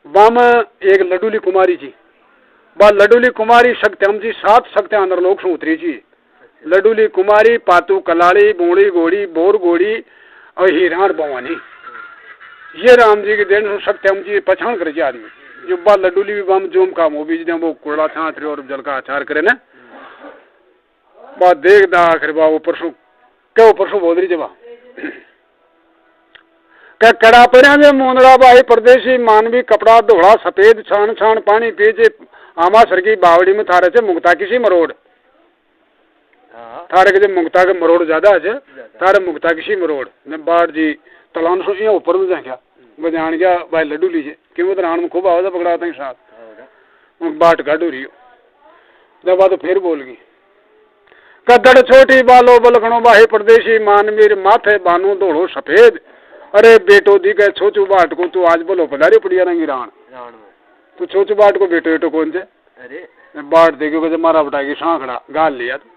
Balm एक लडूली कुमारी जी, बा लडूली कुमारी सत्यम जी 7 शक्ति अंदर लोग से उतरी जी। लडूली कुमारी, पातू कलाड़ी, बोड़ी घोड़ी, बोर घोड़ी और हिरान भवानी, ये राम जी की देन सत्यम जी पहचान करे आदमी। जो बा लडूली भी बम जोम का मोबी जी वो कुड़ा छात्र और जल का आचार करे ना, बा देख दा आखिर बा वो परसों क्या परसों बोल रही जबा क्या कड़ा पे मोनड़ा बाही परदेशी मानवी कपड़ा धोड़ा सफेद छान छान पानी पीछे आमा सर की बावड़ी में थारे से मुक्ता किसी मरोड़ थारे के मुक्ता के मरोड़ ज्यादा है थारे मुक्ता किसी मरोड़ ने बाढ़ जी तलान सो ये ऊपर में जाए बजान गया भाई लड्डू लीजिए क्यों तो रान में खूब आवाज पकड़ाते हैं साथ बाट गाड़ू रही हो जब बात फिर बोल गई कदड़ छोटी बालो बलखणो बाही परदेशी मानवीर माथे बानो दौड़ो सफेद अरे बेटो दी गए छोचू बाट को तू आज बोलो पधारी पड़िया रंगी रान तू छोचू बाट को बेटो बेटो कौन से अरे बाट देखो जब मारा बटाई सांखड़ा गाल लिया तो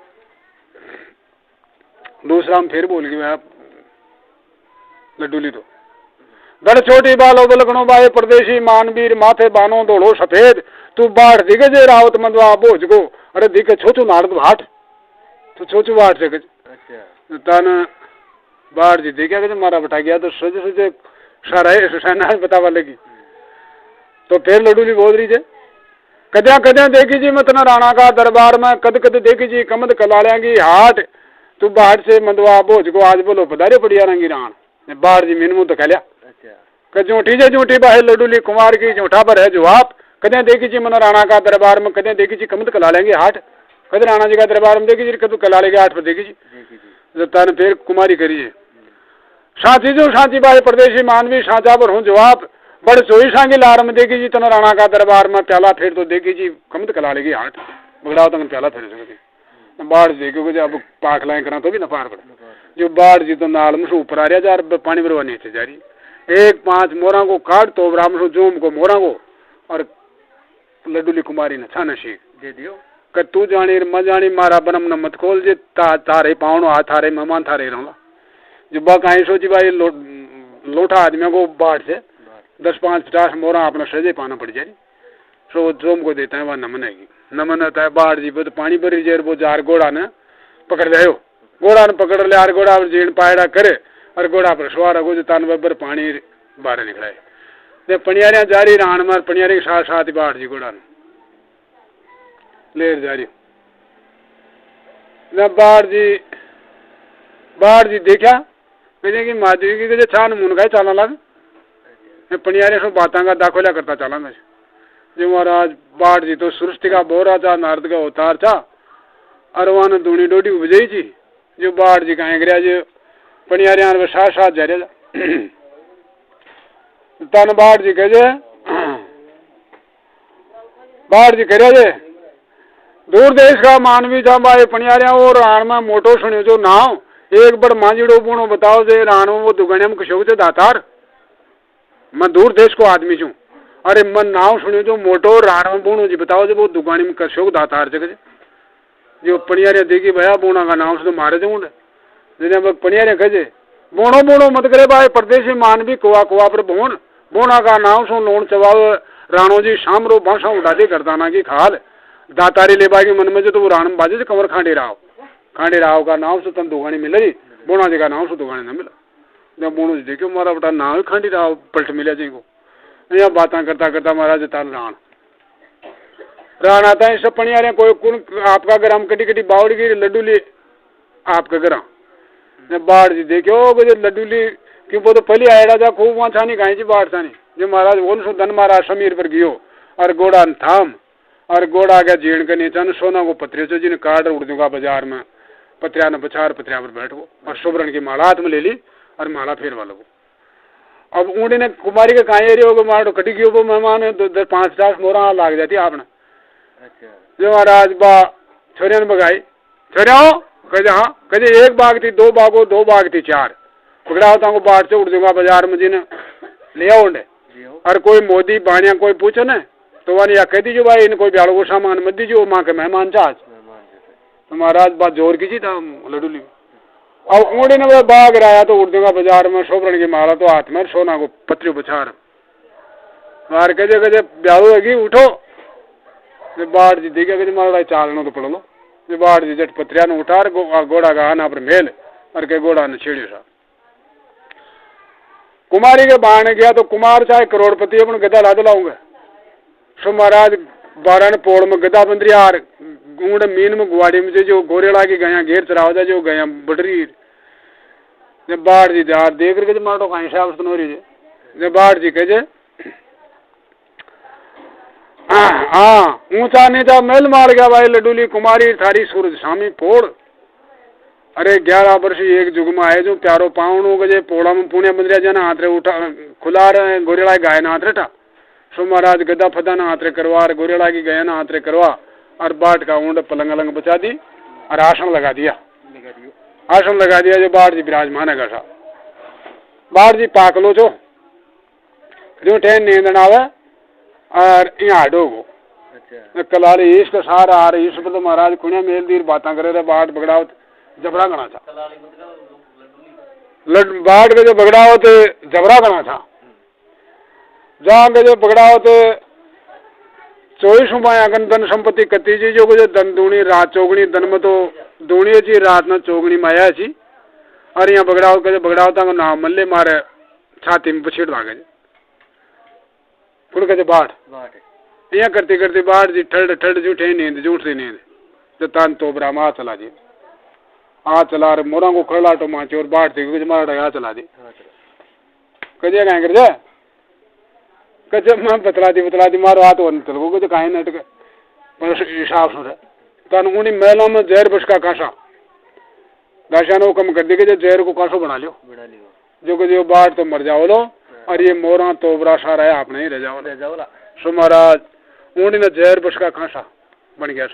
दूसरा हम फिर बोल गई लड्डू ली तो दड़ छोटी बालो बलखणो बाहे परदेशी मानवीर माथे बानो दौड़ो सफेद तू बाट दिखे जे रावत मंदवा बोझ को अरे दिखे छोचू नारद भाट तू छोचू बाट से तन बाढ़ जी देखा कि मारा बटा गया तो सोचे सोचे सारा बतावा लगी तो फिर लडूली बोल रही थे कद्या कद्या देखी जी मत न राणा का दरबार में कद कद देखी जी कमद कलाड़िया की हाट तू बाढ़ से मंदवा बोझ को आज बोलो पधारे पड़िया रंगी रान बाढ़ जी मीन मुंह तो कहलिया झूठी जे झूठी बाहे लडूली कुमार की झूठा पर है जवाब कद्या देखी जी मन राणा का दरबार में कद्या देखी जी कमद कलाड़िया की हाट कद राणा जी का दरबार में देखी जी कद कलाड़े के हाट पर देखी जी तन फिर कुमारी करिए साथी जो साथी बाहे परदेशी मानवी साचा पर हूँ जवाब बड़ सोई सांगी लार में देखी जी तना राणा का दरबार में प्याला फिर तो देखी जी कमत कला लेगी हाट बगड़ाओ तक प्याला फिर सकती बाढ़ देखो जब पाखलाएं करा तो भी न पार पड़े जो बाढ़ जी तो नाल में ऊपर आ रहा जा पानी भरवा नीचे जा रही एक 5 मोरा को काट तो राम सो जोम को मोरा को और लडूली कुमारी ने छा नशी दे दियो कर तू जानी म जानी मारा बनम न मत खोल जे तारे पावनो आ थारे मेहमान थारे रहूंगा जो बा कहीं सोची भाई लोटा आदमियों को बाढ़ से 10-5-50 मोरा अपना सजे पाना पड़ जाए सो जोम को देता है वह नमन है नमन आता है बाढ़ जी तो पानी भरी जेर वो जार घोड़ा ने पकड़ ले घोड़ा ने पकड़ ले यार घोड़ा जीण पायड़ा करे और घोड़ा पर सवार हो जो तान बबर पानी बाहर निकलाए जब पनियारियां जारी रान मार पनियारी के साथ साथ ही बाढ़ जी घोड़ा ने लेर जारी बाढ़ जी देखा कहते कि माधवी की छान मुनगा चाला लग पनियारे सो बात का दाखोला करता चला जो महाराज बाढ़ जी तो सृष्टि का बोरा था नारद का अवतार था अरवान दूनी डोडी उपजई थी जो बाढ़ जी कहें गया जो पनियारे साथ साथ जा रहा तन बाढ़ जी कहे बाढ़ जी कह रहे दूर देश का मानवी था भाई पनियारिया और रान में मोटो सुनियो जो नाव एक बड़ मांझड़ो बुणो बताओ जे रानो वो दुगणिया में कशोक से दातार मैं दूर देश को आदमी छू अरे मन नाव सुनियो जो मोटो रानो बुणो जी बताओ जे वो दुगानी में कशोक दातार जगह जो पनियारिया देखी भैया बुणा का नाव से तो मारे जाऊंड जिन्हें पनियारिया कहे बोणो बोणो मत करे भाई परदेशी मानवी कुआ कुआ पर बोन बोना का नाव सो लोन चबाव राणो जी शाम रो भाषा उड़ा दे करदाना की खाल दातारी ले बागी मन में जो तो वो राण बाजे से कंवर खांडे राव का नाम से तन दुगानी मिल रही बोना जी का नाम से दुगानी न मिला जब बोनो जी देखो मारा बटा नाम खांडी राव पलट मिला जी को यहाँ बातें करता करता महाराज ताल राण आता है सब पनियारे कोई कौन आपका घर हम कटी कटी बावड़ की लड्डू ली आपका घर बाढ़ जी देखो लड्डू ली क्यों वो तो पहले आएगा जा खूब वहाँ छानी खाई जी बाढ़ छानी जो महाराज बोल सो धन महाराज समीर पर गियो और घोड़ा थाम और घोड़ा गया जीण के नीचे सोना को पत्रे चो जी ने काट उड़ दूंगा बाजार में पत्रिया न बचार पत्रिया पर बैठ को और सुबरण की माला हाथ में ले ली और माला फेर वालों को अब ऊँडी ने कुमारी के कहा एरिया होगा मारो कटी की वो मेहमान 5-10 मोरा लाग जाती आपने जो महाराज बा छोरिया ने बगाई छोरिया कहे हाँ कहे एक बाग थी 2 बागो 2 बाग थी 4 पकड़ा होता को बाढ़ से उड़ दूंगा बाजार में जी ने ले आओ और कोई मोदी बाणिया कोई पूछो न तो वानी या कह दीजिए भाई इन कोई ब्याड़ो को सामान मत दीजिए माँ के मेहमान चाह तो महाराज बात जोर की थी था लडूली अब ऊँडी ने वो बाग राया तो उड़ दूंगा बाजार में सोबरण की माला तो हाथ में सोना को पत्री बछार मार के जे ब्याहू हैगी उठो जे बाट जी देखे के मारा चालनो तो पड़ लो जे बाट जी जट पत्रिया ने उठार घोड़ा का आना पर मेल और के घोड़ा ने छेड़ियो सा कुमारी के बाण गया तो कुमार चाहे करोड़पति अपन गदा लाद लाऊंगा सो महाराज 12 पोड़ में गदा बंदरी यार गुंड मीन में गुवाड़ी में जो गोरेड़ा की गया घेर चराव जा जो गया बडरी जब बाढ़ जी यार देख करके मारो कहीं साहब सुनो रही जब बाढ़ जी कहे हाँ ऊंचा नीचा मेल मार गया भाई लडूली कुमारी थारी सूरज शामी पोड़ अरे 11 वर्ष एक जुग में आए जो प्यारो पावनो गजे पोड़ा में पुणे बंदरिया जना हाथ रे उठा खुला रहे गोरेड़ा गाय ना हाथ रे था सो महाराज गदा फदा ना हाथ रे करवा गोरेड़ा की गया ना हाथ रे करवा और बाट का ऊंड पलंग अलंग बचा दी और आसन लगा दिया जो बाढ़ जी विराजमान है सा बाढ़ जी पाक लो जो ठेन नींद आवे और यहाँ हटोगो कलाली ईश का सारा आ रही ईश तो महाराज कुणिया मेल दीर बातें करे रहे बाट बगड़ावत जबरा गना था बाट के जो बगड़ावत जबरा गना था जहाँ के जो बगड़ावत 24 अगन धन संपत्ति कती जी जो धन दूनी रात चौगनी धन में तो दूनी जी रात न चौगनी माया छी और यहाँ बगड़ावत के जो बगड़ावता का नाम मल्ले मारे छाती में पछेड़ भागे पुर के बाट यहाँ करते करते बाट जी ठंड ठंड जूठे नींद जूठती नींद जो तान तोबरा में चला जी आ चला रहे मोरा को खड़लाटो माचे और बाट थी मारा यहाँ चला दी कजे कहें कर जाए कजे मैं बतला दी मारो हाथ वन चल वो कहे कहीं नटके पर हिसाब सुन तन उन्हीं मेला में जहर बस का कासा दाशा ने कम कर दी कि जहर को कासो बना लियो जो कि जो बाट तो मर जाओ लो और ये मोरा तोबरा सारा है आपने ही रह जाओ सो महाराज उन्हीं ने जहर बस का कासा बन गया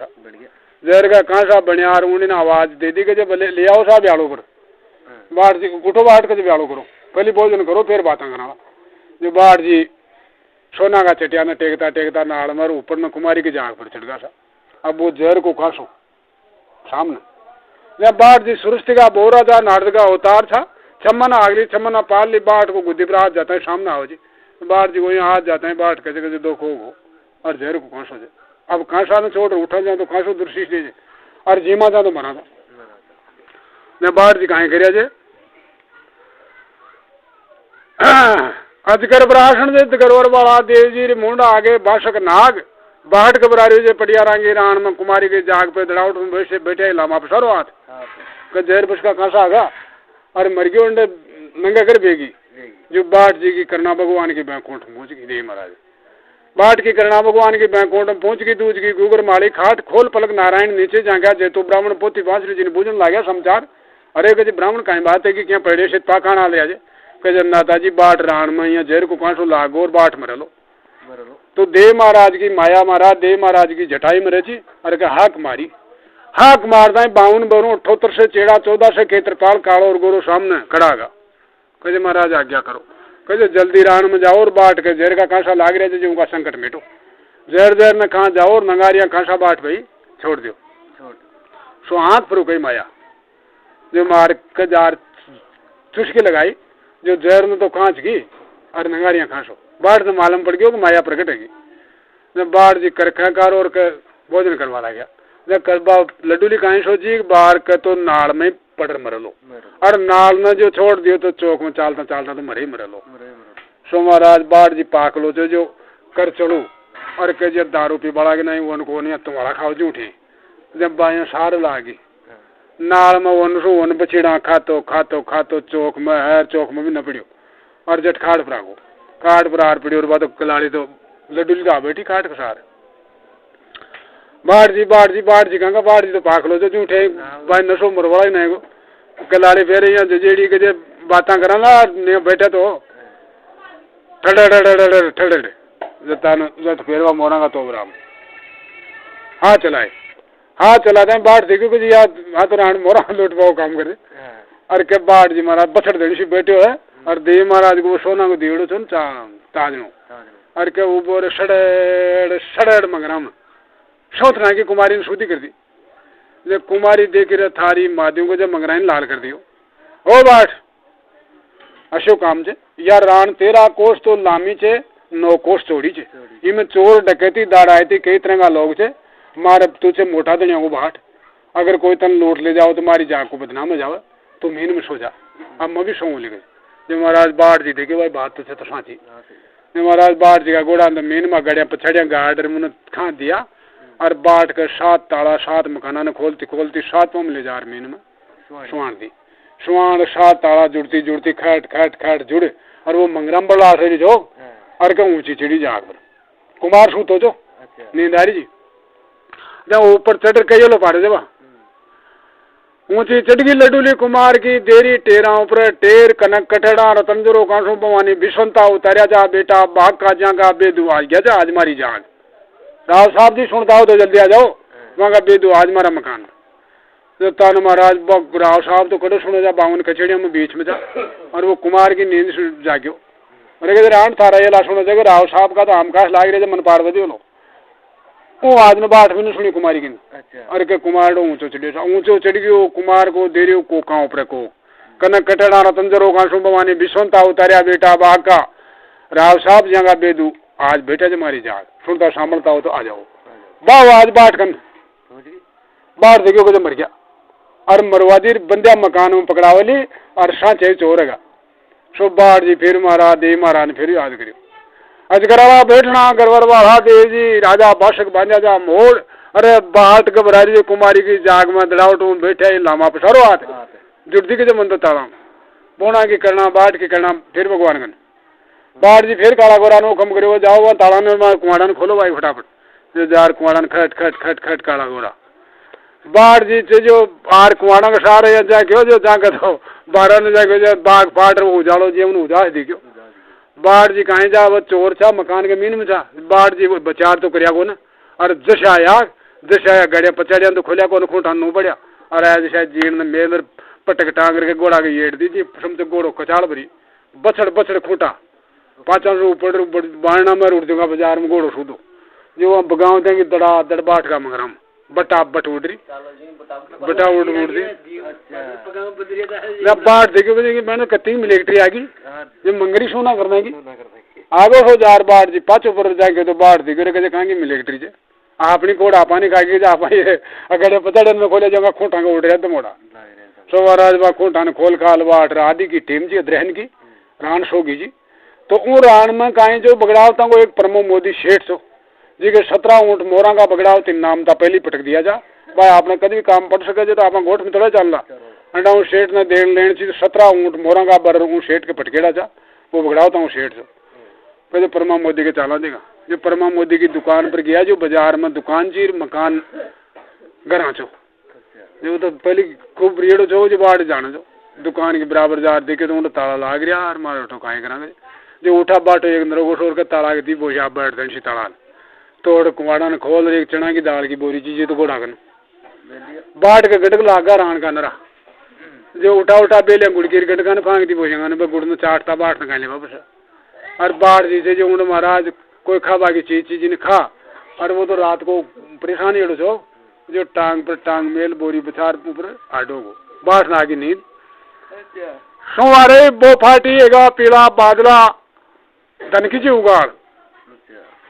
जहर का कांसा बनिया और उन्हीं ने आवाज दे दी कि जब ले आओ साहब ब्यालो पर बाट जी उठो बाट के ब्यालो करो पहले भोजन करो फिर बातें करना जो बाट जी सोना का चटिया ने टेकता नाल मर ऊपर में कुमारी की जाग पर चढ़ गया सा अब वो जहर को कासो सामने जब बाट जी सुरस्ती का बोरा था नारद का अवतार था छमना आगली छमना पाल ली बाट को गुद्दी पर हाथ जाता है सामने आओ जी बाट जी को यहाँ हाथ जाते हैं बाट कैसे कैसे दो खो और जहर को कांसो जाए अब कांसा ने छोड़ उठा जाए तो कांसो दुर्शीष दे और जीमा जा तो मरा था मैं बाट जी कहीं करिया जे अजकर ब्राह्मण दे गरवर वाला देव जी रे मुंडा आगे बाशक नाग बाट घबरारी जे पटिया रांगी रान में कुमारी के जाग पे दड़ाउट में बैठे बैठे लामा पसारो हाथ का जहर बस का कांसा आगा और मरगी उंडे नंगा कर बेगी जो बाट जी की करना भगवान की बैंकोट पहुंच गई देव महाराज बाट की करना भगवान की बैंकोट में पहुंच गई दूज की गुगर माली खाट खोल पलक नारायण नीचे जा गया जेतो ब्राह्मण पोती बांसुरी जी ने भोजन ला गया समाचार अरे कहे ब्राह्मण कहीं बात है कि क्या पड़े से पाखाना ले आजे कहे नाता जी बाट रान में या जहर को कांसो लागो और बाट मर लो तो देव महाराज की माया महाराज देव महाराज की जटाई में रची अरे हाक मारी हाक मारता है 52 बरों 78 से चेड़ा 14 से केत्रपाल कालो और गोरो सामने खड़ागा कहे महाराज आज्ञा करो कहे जल्दी रान में जाओ और बाट के जहर का कांसा लाग रहा है जो उनका संकट मिटो जहर न कहाँ जाओ और नंगारिया कांसा बाट भाई छोड़ दो सो हाथ पर गई माया जो मार के जार चुस्की लगाई जो जहर में तो कांच की और नंगारियां खांसो बाढ़ से मालूम पड़ गया कि माया प्रकट है जब बाढ़ जी कर और भोजन करवा गया जब करबा लड्डूली कहीं सोची बाढ़ का तो नाल में पटर मर लो और नाल ने जो छोड़ दियो तो चौक में चालता चालता तो मरे ही मर लो सो महाराज बाढ़ जी पाक लो जो कर चढ़ो और के जब दारू पी बड़ा के नहीं उनको नहीं तुम्हारा खाओ झूठे जब बाया सार लागी नाल में वन बछेड़ा खातो चौक में भी न पड़ियो और जट खाड़ पर आर पड़ी और बात कलाड़ी तो लड्डू लगा बैठी खाट के सार बाढ़ जी कहूँगा बाढ़ जी तो पाक लो जो झूठे भाई नशो मरवाड़ा ही नहीं को कलाड़ी फेर यहाँ जेड़ी के बातें करा बैठे तो ठड़े जत फेरवा मोरा का तो राम हाँ चलाते हैं बाढ़ देखो कि यार हाँ तो रान मोरा लौट पाओ काम करे और के बाढ़ जी महाराज बछड़ देनी सी बैठे है और देव महाराज को सोना को दीड़ो चुन ताजनो और के ऊपर सड़ेड़ मंगराम सौतना की कुमारी ने सूती कर दी जब कुमारी देख रहे थारी मादियों को जब मंगराइन लाल कर दियो ओ बाट अशोक काम छे या रान 13 कोष तो लामी छे 9 कोस चौड़ी छे। इनमें चोर डकैती दाड़ायती कई तरह का लोग छे। मारे तुझे मोटा दुनिया को बाट, अगर कोई तन लूट ले जाओ तो मारी जाग को बदनाम हो जावे, तो मीन में सो जा। अब मैं भी सो ले जो महाराज बाढ़ जी देखे भाई बात तो तो साची महाराज बाढ़ जी का गोड़ा मीन में गड़िया पछड़िया गार्डर मुने खा दिया और बाट कर 7 ताला 7 मकाना ने खोलती खोलती 7वां में ले जा मीन में सुहान दी सुहान 7 ताला जुड़ती जुड़ती खट खट खट जुड़े और वो मंगरम बड़ा से जो और क्या ऊंची चिड़ी जाग पर कुमार सू तो जो नींदारी जी जब ऊपर चढ़ कई लो पारे जब ऊंची चढ़गी लडूली कुमार की देरी टेरा ऊपर टेर कनक कठड़ा रतनजरो कांसू भवानी विश्वंता उतारिया जा बेटा बाग का जागा बेदू आज गया जा आज मारी जाग। राव साहब जी सुनता हो तो जल्दी आ जाओ वहां का बेदू आज मारा मकान तो तान महाराज राव साहब तो कड़ो सुनो जा बावन कचेड़ियों में बीच में जा और वो कुमार की नींद जाग्यो अरे रान थारा ये ला सुनो जगह राव साहब का तो आमकाश लाग रहे मन पार्वती बोलो वो आज में बाट भी नहीं सुनी कुमारी की। अरे के कुमार ऊंचो चढ़ गयो कुमार को देरियो को कांव पर को कनक कटड़ा रतनजरो कांसू भवानी विश्वंता उतारिया बेटा बाग का राव साहब जगह बेदू आज बेटा जो मारी जाग सुनता सांभलता हो तो आ जाओ वाह आज बाट कन बाढ़ देखियो को मर गया और मरवादी बंदिया मकान में पकड़ावली और सांचे चोरेगा सो बाढ़ जी फिर मारा दे मारा ने फिर याद करियो अजगरवा बैठना गरवर वाला देव जी राजा बाशक बांधा जा मोड़ अरे बाट घबरारी कुमारी की जाग में दड़ावट में बैठे लामा पसारो हाथ जुड़ती के जो मन तो ताला बोना की करना बाट की करना फिर भगवान गन बाट जी फिर काला गोरा नो कम करो जाओ ताला ने कुआड़ा ने खोलो भाई फटाफट जो जार कुआड़ा ने खट खट खट खट काला गोरा बाढ़ जी से जो आर कुआड़ा का सारे जाके जो जाके तो 12 ने जाके जो बाग फाट उजालो जी उन्हें उजास दिखो बाढ़ जी कहीं जा वो चोर था मकान के मीन में था बाढ़ जी वो बचार तो करिया को ना और जश आया गड़िया पचाड़िया तो खोलिया को खूंटा नो पड़िया और आज शायद जीण ने मेल पटक टांग के घोड़ा के येड़ दी थी समझ घोड़ो कचाल भरी बछड़ बछड़ खूंटा 5 ऊपर बाणना में उड़ दूंगा बाजार में घोड़ो सूदो जो वहाँ बगाव देंगे दड़ा दड़बाट का मगरम बटा बट उड़ रही बटा उड़ दी बाढ़ देखिए मैंने कत्ती मिलिट्री आ गई ये मंगरी सोना करना की आगे हो जार बाढ़ जी 5 ऊपर जाके तो बाढ़ दिखे कहे कहेंगे मिलिट्री से अपनी कोड़ा पानी खाएगी जा अगर पता में खोले जाऊंगा खूंटा का उड़ रहा तो मोड़ा सो महाराज बा खूंटा ने खोल खाल बाट आदि की टीम जी द्रहन की रान सोगी जी तो उन रान में कहीं जो बगड़ावता को एक प्रमो मोदी शेठ सो जी के 17 ऊँट मोरा का बगड़ाव 3 नाम था पहले पटक दिया जा भाई आपने कभी काम पड़ सके तो आप गोठ में थोड़ा चल रहा अंडा उन शेठ ने देन लेने चीज 17 ऊँट मोरा का बर उन शेठ के पटकेड़ा जा वो बगड़ावता हूँ शेठ से फिर परमा मोदी के चाला देगा जो परमा मोदी की दुकान पर गया जो बाजार में दुकान जी मकान घर चो जो तो पहले खूब रेड़ो चो जो बाढ़ जाने जो दुकान के बराबर जार देखे तो ताला लाग रहा और मारे उठो कहीं करा जो उठा बाटो एक नरोगो छोड़ कर ताला के दी बोझा बैठ दें ताला तोड़ कुआड़ा ने खोल एक चना की दाल की बोरी चीज तो घोड़ा कर बाट के गटक लागा रान का नरा जो उठा उठा बेले गुड़ की गटका ने फांग दी बोझेगा ने गुड़ में चाटता बाट न खाने वापस और बाढ़ जी जो उन्हें महाराज कोई खाबा की चीज ने खा और वो तो रात को परेशानी एड़ो छो जो टांग पर टांग मेल बोरी बचार ऊपर आडो को बाढ़ ना की नींद सोवारे बो फाटी एगा पीला बादला धनकी जी उगाड़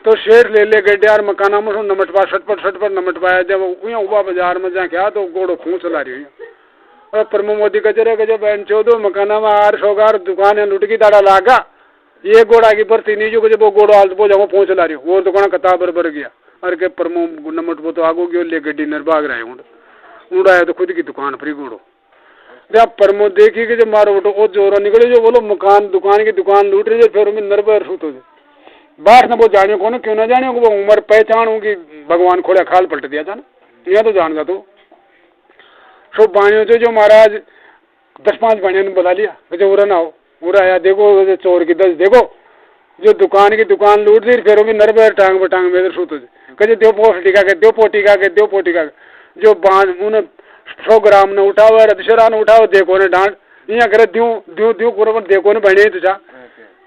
तो शेर ले ले गड्डियार मकाना में नमटपा सटपट नमटपाया जब उबा बाजार में जा क्या तो गोड़ो खूं चला रही है और प्रमो मोदी कचरे गजब बहन चौदो मकाना में 800 दुकान है लुट की दाड़ा लागा ये घोड़ा की भर्ती नहीं जो वो घोड़ो हाल पो जाओ पहुंच ला रही वो दुकान कता बरबर गया अरे के प्रमो नमट वो तो आगो गयो ले गड्डी नरभाग रहे उड़ाया तो खुद की दुकान पर ही घोड़ो जब प्रमो देखी कि जब मारो उठो वो जोरो निकले जो बोलो मकान दुकान की दुकान लूट रही है फिर उनमें नरभर सूत हो जाए बात ना वो जाने को ना क्यों ना जाने वो उम्र पहचान होगी भगवान खोड़ा खाल पलट दिया था ना यह तो जान जा तो सो बाणियों से जो महाराज 10-5 बाणियों ने बुला लिया जो उरा ना हो उरा आया देखो चोर की 10 देखो जो दुकान की दुकान लूट दी फिर भी नरभर टांग पर टांग में सूत हो जाए कहे दो पोटी का जो बांध उन्हें 100 ग्राम ने उठाओ दशहरा ने उठाओ देखो ने डांट यहाँ करे द्यू पूरा देखो ने बने तुझा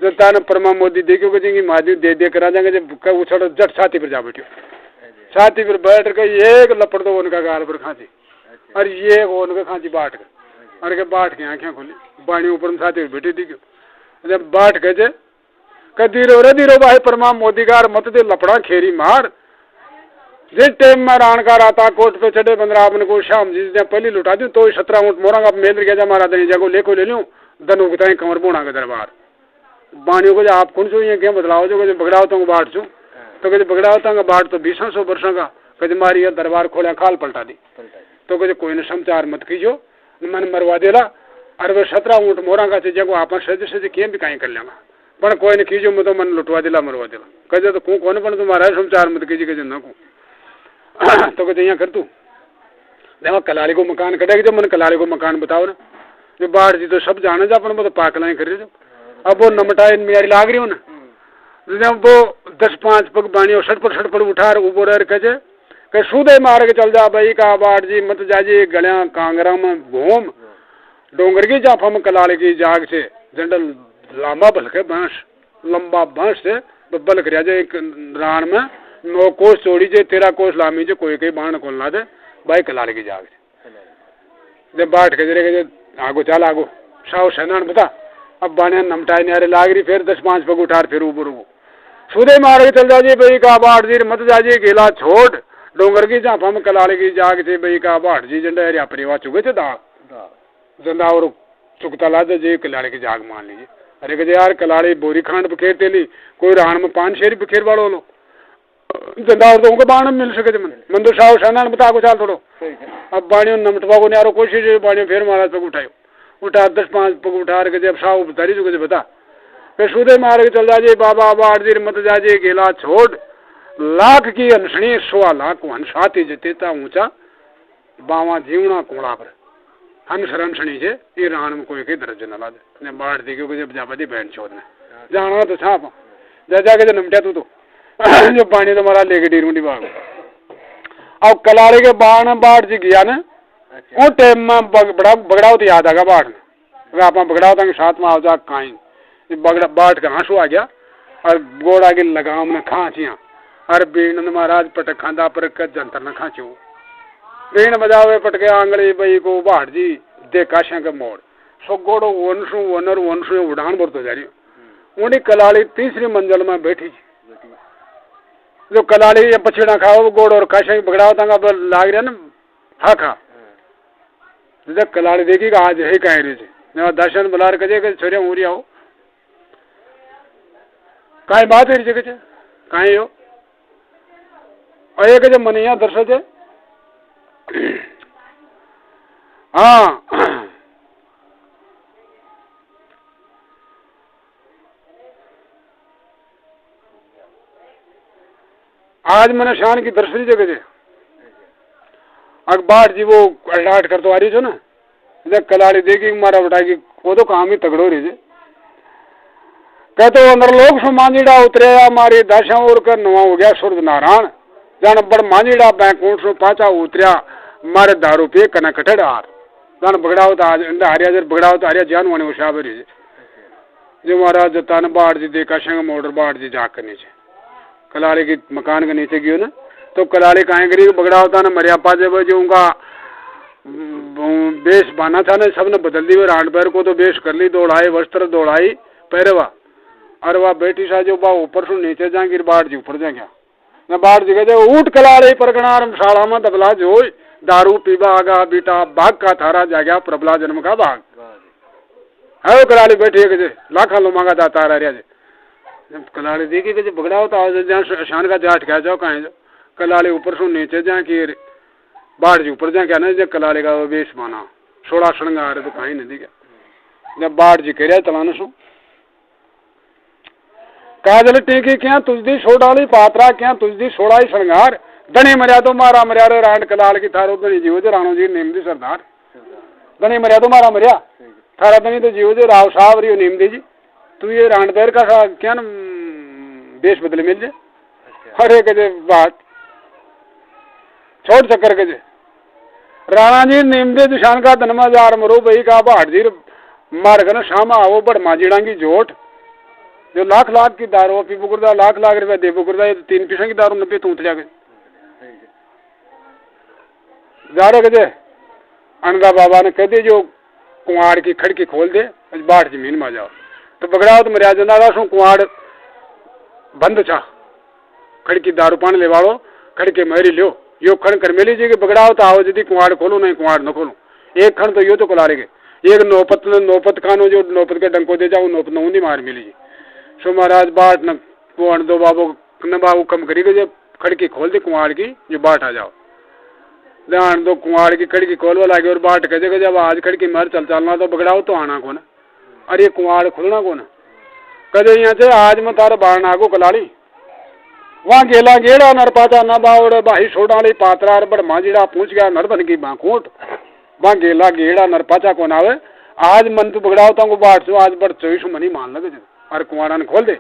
जो ताने परमा मोदी देखो कि मादी दे करा जाएंगे जब उछड़ जट छाती पर जा बैठो छाती पर बैठ कर एक लपड़ दो उनका गाल पर खांसी और ये उनका खांसी बाट कर अरे के बाट के आंखें खोली बाणी ऊपर में छाती पर बैठी थी जब बाट के धीरो भाई परमा मोदी कार मत दे लपड़ा खेरी मार। जिस टाइम में रानकार आता कोर्ट पे चढ़े बंदरा आपने को शाम जिस दिन पहली लुटा दूं तो 17 ऊँट मोरांगा मेल गया मारा दनी जगह लेको ले लूं दनु बताए कंवर बोना के दरबार बाणियों को आप कौन सो ये क्या बदलाव जो बगड़ाव तो बाट छू तो कहे बगड़ाव तंग बाट तो 200 वर्षों का कहे मारी दरबार खोलिया खाल पलटा दी तो कहे कोई ने समाचार मत कीजो मन मरवा देला अरे वो 17 ऊँट मोरांगा से जगह आप सज किए भी कहीं कर लेंगा पर कोई ने कीजो मैं तो मन लुटवा दिला मरवा दिला कहे तो कौन बन तुम्हारा समाचार मत कीजिए कहे न को तो कहते यहाँ कर तू देखो कलाली को मकान कटेगा जब मैंने कलाली को मकान बताओ ना जो बाढ़ जी तो सब जाने जा अपन तो पाकलाएं कर रहे जो अब वो नमटा मियारी लाग रही हो ना जब वो 10-5 पग बाणी सटपट उठा उबो रह कहे सूदे मार के चल जा भाई का बाढ़ जी मत जाजी गलिया कांगरा में घूम डोंगर की जाफा में कलाली की जाग से जंडल लांबा बलके बांस लंबा बांस से बलक रहा जाए एक रान में 9 कोस चौड़ी जे 13 कोस लामी जे कोई कई बाण खोल ना दे भाई कलाली की जाग से बाट के जरे आगो चल आगो साव सेना बता अब बाणिया नमटाई नारे लाग रही फिर 10-5 पग उठार फिर ऊपर सूदे मार के चल जाजी भाई का बाट जी मत जाजी गेला छोड़ डोंगर की झांपा में कलाली की जाग से भाई का बाट जी झंडा हरिया परिवार चुके थे जंदा और चुकता ला दे जी कलाली की जाग मान लीजिए अरे कहे यार कलाली बोरी खांड बखेरते ली कोई रान में 5 शेरी बखेर वालों लो जंदा और तो बाण मिल सके मन तो साव सेना बता को चाल थोड़ो अब बाणियों नमटवा को नारो कोशिश बाणियों फिर महाराज पग उठायो उठा 10-5 पग उठा के जब साव बतारी चुके बता फिर सूदे मार के चल जाजे बाबा बाढ़ जी मत जाजे गेला छोड़ लाख की हंसनी 100 लाख को हंसाती जतेता ऊंचा बावा जीवना कोड़ा पर हंस हंसनी से ये रान में कोई के दर्ज न ला दे बाढ़ दी क्योंकि जब जापा दी बहन चोद ने जाना तो छाप जा जाके जो नमटा तू तो जो पानी तुम्हारा लेके डीरूंडी बाग अब कलाड़ी के बाण बाढ़ जी गया ना वो टाइम में बगड़ाओ तो याद आगा बाढ़ में आप बगड़ाओ तक साथ में आओ जा काई बाढ़ का आंसू आ गया और गोड़ा की लगाम में खांचिया और बीन महाराज पटक खांदा पर जंतर न खांचो बीन बजावे पटके आंगली बई को बाढ़ जी देखा शंकर मोड़ सो गोड़ो वंशु वनर वंशु उड़ान बढ़ते जा रही उन्हीं कलाड़ी 3री मंजिल में बैठी जो कलाड़ी या पछीड़ा खाओ गोड़ और काशा बगड़ाओ तंग लाग रहा ना हा खा जब कलाड़ी देखी आज है कह रही दर्शन बुला कहे छोरिया उरी आओ कहीं बात है जगह कहीं हो और एक जब मनैया दर्शक है हाँ आज मैंने शान की दर्शनी जगह से अखबार जी वो अल्लाट कर तो आ रही छो ना जब कलाड़ी देखी मारा बटाई वो तो काम ही तगड़ो रही थी कहते अंदर लोग सो मांझीड़ा उतरे मारी दशा और कर नवा हो गया सूरज नारायण जान बड़ मांझीड़ा बैंकुंठ सो पाचा उतरिया मारे दारू पे कना कटड़ हार जान बगड़ाओ तो आज हरिया जर बगड़ाओ तो हरिया जान वाने उषा भरी जो महाराज जता ने बाढ़ जी देखा संग मोटर बाढ़ जी जाग के नीचे कलाड़ी की मकान के नीचे गयो ना तो कलाड़ी कहें करी बगड़ा होता ना मरिया पाजे जो उनका बेस बाना था ना सबने बदल दी रांड पैर को तो बेस कर ली दौड़ाई वस्त्र दौड़ाई पहरेवा अरे वह बेटी सा जो बा ऊपर से नीचे जाएंगे बाढ़ जी ऊपर जाएंगे न बाढ़ जी कहते ऊट कलाड़ी परगना शाला में दबला जो दारू पीबा आगा बेटा बाघ का थारा जागया प्रबला जन्म का बाघ है कलाड़ी बैठी है लाखा लो मांगा था तारा रिया कलाड़ी देखी कि बगड़ा होता है शान का जाट क्या जाओ कहें जो कलाड़ी ऊपर से नीचे जाए कि बाढ़ जी ऊपर जाए क्या ना जब कलाड़ी का वेश माना 16 श्रृंगार तो कहीं नहीं दिखा जब बाढ़ जी कह तलाना सो काजल टीकी क्या तुझदी सो डाली पात्रा क्या तुझदी सोड़ाई श्रृंगार धनी मरिया तो मारा मरिया रे रांड कलाल की थारो धनी जीव जो राणो जी नीम दी सरदार धनी मरिया तो मारा मरिया थारा धनी तो जीव जो राव साहब रही नीम दी जी तू ये रांड पैर का क्या न देश बदले मिल जाए हर एक बात छोड़ चक्कर के राणा जी नीम दे दिशान का धनमा जार मरो बही का बाढ़ जी मार कर शाम आओ बड़ माजीड़ा की जोट जो लाख लाख की दारू पी बुकुरदा लाख लाख रुपया दे बुकुरदा 3 पैसे की दारू नब्बे तूत लिया जा रहे कहे अनदा बाबा ने कहते जो कुआड़ की खड़की खोल दे बाढ़ जमीन में जाओ तो बगड़ाओ तो मरिया जंदा सो कुआड़ बंद छा खड़की दारू पानी ले वालो खड़के मेरी लियो यो खण कर मेली जी के बगड़ाओ तो आओ यदि कुआड़ खोलो नहीं कुआड़ न खोलो एक खण तो यो तो कलारेगे एक नौपत खानो जो नौपत के डंको दे जाओ नौपत नौंदी मार मिली जी सो महाराज बाट न कुआड़ दो बाबू कम करी जब खड़की खोल दी कुआड़ की जो बाट आ जाओ ध्यान दो कुआड़ की खड़की खोलवा लगे और बाट कहे जब आज खड़की मर चलना तो बगड़ाओ तो आना को ना अरे ये कुआड़ खुलना को ना कदे यहाँ से आज मैं तारा बाण आगो कलाड़ी वहाँ गेला गेड़ा नर पाचा न बावड़ बाही सोडाली पात्रा बड़ मांझीड़ा पूछ गया नर बन की बांकोट वहाँ गेला गेड़ा नर पाचा को नावे आज मन तू बगड़ाओ तो बाट सो आज बड़ 24 मनी मान लगे अरे कुआड़ा ने खोल दे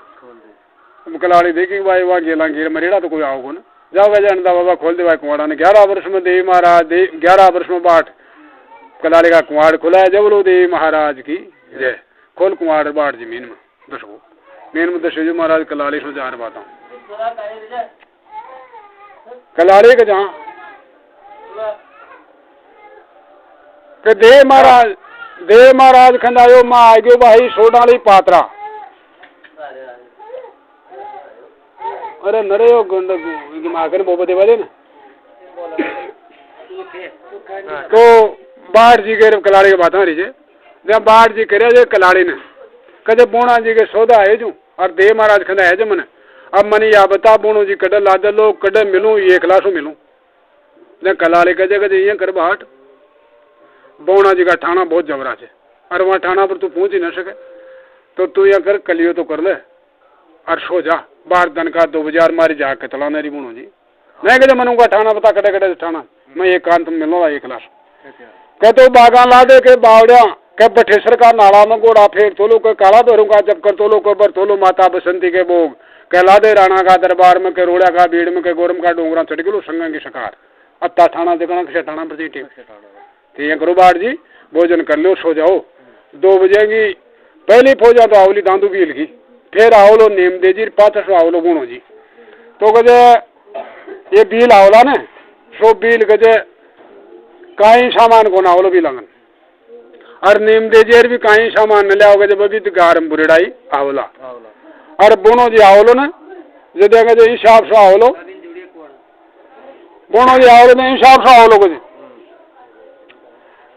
कलाड़ी देखी भाई वहाँ गेला गेड़ मरेड़ा तो कोई आओगे ना जाओ वह जानता बाबा खोल दे भाई कुआड़ा ने 11 वर्ष में देवी महाराज 11 वर्ष में बाट कलाड़ी का कुआड़ खुला है जब लो देवी महाराज की जय खोल कुआड़ बाट जमीन में दसो मेन में दसो महाराज कलाड़ी सो जार बात कलाड़ी के जहाँ के देव महाराज खंडायो माँ आ गयो भाई सोडाली पात्रा अरे नरे यो गंड माकर बोबे देवा दे ना तो बाढ़ जी के कलाड़ी की बात रही है जब बाढ़ जी करे जे कलाड़ी ने कदे बोना जी के सौदा है जो और देव महाराज खंडा है जो मन अब मनी या बता बोनो जी कड़े ला दे लो कड़े मिलूं ये खलासो मिलूं ने कलाड़ी कजे कजे ये कर बाट बोना जी का ठाणा बहुत जबरा है और वहाँ ठाणा पर तू पहुंच ही न सके तो तू यहाँ कर कलियो तो कर ले और सो जा बाहर दन का 2 बजे मारी जाके चला मेरी बोनो जी नहीं कहे मनूंगा ठाणा बता कटे कटे ठाणा मैं एक कान तुम मिलूंगा एक क्लास कहते बागा ला दे के बावड़िया के बठेसर का नाला में गोड़ा फेर तोलो के काला दोरूंगा जब कर तोलो को बर तोलो माता बसंती के भोग कहला दे राणा का दरबार में के रोड़ा का भीड़ में के गोरम का डोंगरा चढ़ गलो संग की शकार अत्ता ठाणा देखना किसे ठाणा पर ठीक करो बाट जी भोजन कर लो सो जाओ 2 बजे की पहली फौजा तो आवली दांदू बील की फिर आवलो नेम दे जी 500 आवलो गुणो जी तो कहे ये बील आवला ने सो बील कहे कहीं सामान को ना आवलो भी लगन और नेम दे जेर भी कहीं सामान न लिया जब अभी तो गारम बुरेड़ाई आवला और बोनो जी आवलो ने जो देखे जो हिसाब से आवलो बोनो जी आवलो ने हिसाब से आवलो को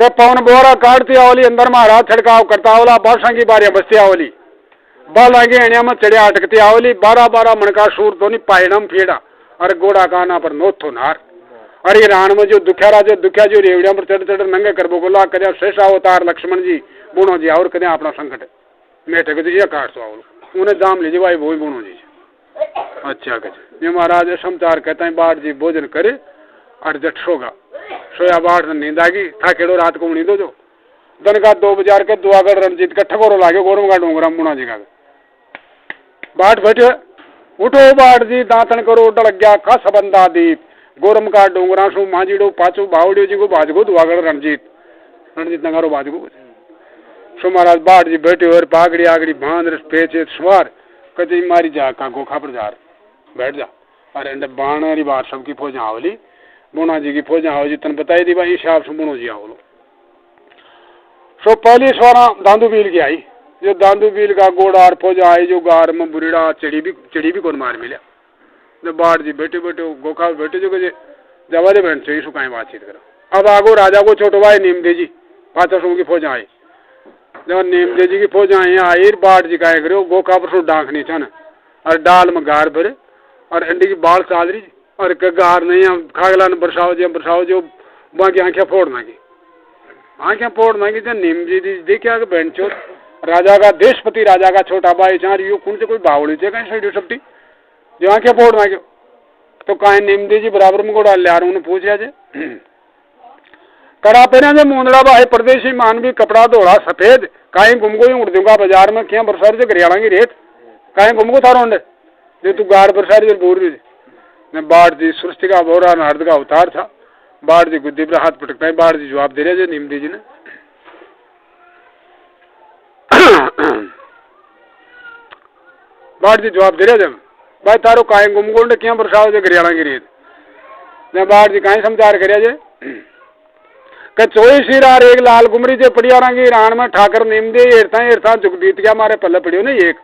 तो पवन बोरा काटती आवली अंदर महाराज छिड़काव करता आवला बादशाह की बारियां बसती आवली बल आगे एणिया में चढ़िया अटकती आवली 12 मन का सूर तो नहीं पायणम फेड़ा और गोड़ा काना पर नोथो नार अरे राण में जो दुखिया जो रेवड़िया पर चढ़ चढ़ नंगे कर बोला कदे शेषा अवतार लक्ष्मण जी बोनो जी और कदे अपना संकट मेटे के ये काट सो आवलो उन्हें दाम लीजिए भाई वो बोनो जी अच्छा कहे ये महाराज समाचार कहते हैं बाट जी भोजन करे और जट सोगा सोया बाट नींद आ गई था केड़ो रात को नींदो जो दन का 2 बाजार के दुआगढ़ रणजीत का ठगोरो लागे गोरम का डोंगरा मुना जी का बाट बैठे उठो बाट जी दांतन करो डल गया खस बंदा दीप गोरम का डोंगरा सु मांझीड़ो पाचो बावड़ियो जी को बाजगो दुआगढ़ रणजीत नगारो बाजगो सो महाराज बाट जी बैठे और पागड़ी आगड़ी बांध पेचे सवार कदी मारी जा का गोखा पर जा बैठ जा अरे बाण बात सबकी फौज आवली बोना जी की फौजा आओ जी तन बताई दी भाई हिसाब से बोनो जी आओ सो पहली सवारा दांदू बील की आई जो दांदू बील का गोड़ा और फौजा आई जो गार में बुरीड़ा चढ़ी भी कौन मार मिला जब बाट जी बैठे गोखा बैठे जो कहे जवाले बहन चाहिए सो कहीं बातचीत करो अब आगो राजा को छोटो भाई नीम दे जी 500 की फौजा आई जब नीम दे जी की फौजा आई बाट जी का करो गोखा पर सो डांक नहीं था और डाल में गार भरे और अंडी की बाल चाल रही और गार नहीं खागला ने बरसाओ जो वहाँ की आंखें फोड़ना की जब नीम जी देखिए बहन चोट राजा का देशपति राजा का छोटा भाई चार यू कौन से कोई बावड़ी थे कहीं साइड सप्टी जो आंखें फोड़ना क्यों तो कहीं नीम दी जी बराबर में को डाल लिया उन्हें पूछ रहा जे कड़ा पहना जे मुंदड़ा भाई परदेशी मानवी कपड़ा धोड़ा सफेद कहीं घुमगो उड़ दूंगा बाजार में क्या बरसार से गरियाला की रेत कहीं घुमगो थारो जो तू गार बरसारी जो बोल रही ने बाट जी सृष्टि का बोरा नारद का अवतार था बाट जी गुद्दी पर हाथ पटकता है बाट जी जवाब दे रहे नीम दी जी ने बाट जी जवाब दे रहे जब भाई तारो काहे गुमगोंड क्या बरसाओ जो गरियाला की रेत ने बाट जी काहे समाचार करे जे के चोई सिरार एक लाल गुमरी जे पड़िया रंगी रान में ठाकर नीम दे एरता जुगदीत क्या मारे पल्ले पड़ियो ने एक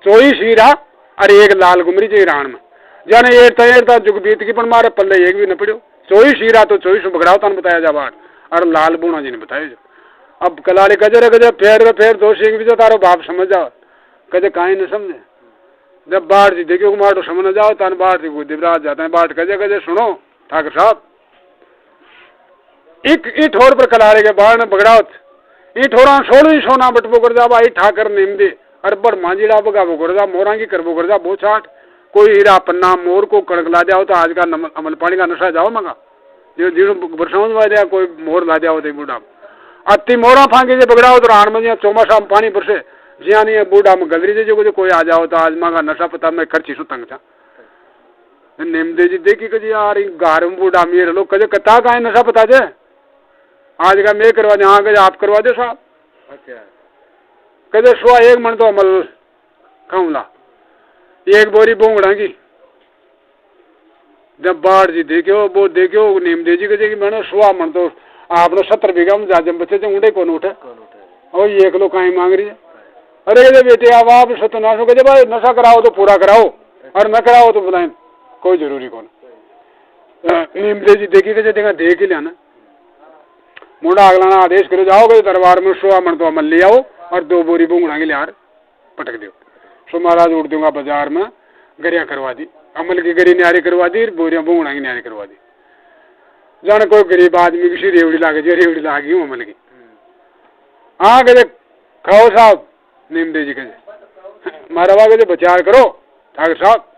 चोई सीरा अरे एक लाल गुमरी जी राण में जाने एड़ता जुग बीत की पण मारे पल्ले एक भी न पड़ो 24 हीरा तो 24 बगड़ाव तन बताया जा बाट और लाल बूणा जी ने बताया जो अब कलाली कजरे गजे फेर दोष एक भी जो तारो बाप समझ जाओ कजे काहे न समझे जब बाढ़ जी देखियो मारो समझ जाओ तन बाढ़ जी को दिवराज जाते हैं बाढ़ कजे कजे सुनो ठाकुर साहब ई ठोर पर कलारे के बाढ़ ने बगड़ावत ई ठोरा 16 सोना बटबो कर जा भाई ठाकर नेम दे अरे बड़ मांझीड़ा बगाबो कर जा मोरा की करबो कर जा बो छाट कोई हीरा पन्ना मोर को कड़क ला जाओ तो आज का अमल पानी का नशा जाओ मंगा जो जीरो बरसात में दिया कोई मोर ला जाओ तो बूढ़ा अति मोरा फांगे जे बगड़ाओ तो रान में चौमासा में पानी बरसे जिया नहीं है बूढ़ा में गलरी जो कोई आ जाओ तो आज मांगा नशा पता मैं खर्ची सु तंग था नेम दे जी देखी कजी यार गार में बूढ़ा मेरे लोग कजे कता का नशा पता जे आज का मैं करवा दे हाँ कजे आप करवा दे साहब अच्छा कजे सुहा एक मन तो अमल खाऊंला एक बोरी बोंगड़ा की जब बाढ़ जी देखो नीम दे जी कजे मैंने सुहा मन तो आपने 70 बीघा में जाजम बच्चे जो ऊँटे कौन उठे और ये एक लोग कहीं मांग रही है अरे कहे बेटे अब आप सत्यनाश हो कहे भाई नशा कराओ तो पूरा कराओ और न कराओ तो बुलाए कोई जरूरी कौन नीम दे जी देखी कजे देखा देख ही लिया मुंडा अगलाना आदेश करो जाओगे दरबार में सुहा मन तो अमल ले आओ और 2 बोरी बोंगड़ा के लियार पटक दो सो महाराज उठ दूंगा बाजार में गरिया करवा दी अमल की गरी न्यारी करवा दी बोरिया बोंगड़ा की न्यारी करवा दी जाने कोई गरीब आदमी की रेवड़ी लागे जो रेवड़ी लागी अमल की हाँ कहे खाओ साहब नीम दे जी कहे मारा वागे जो बचार करो ठाकुर साहब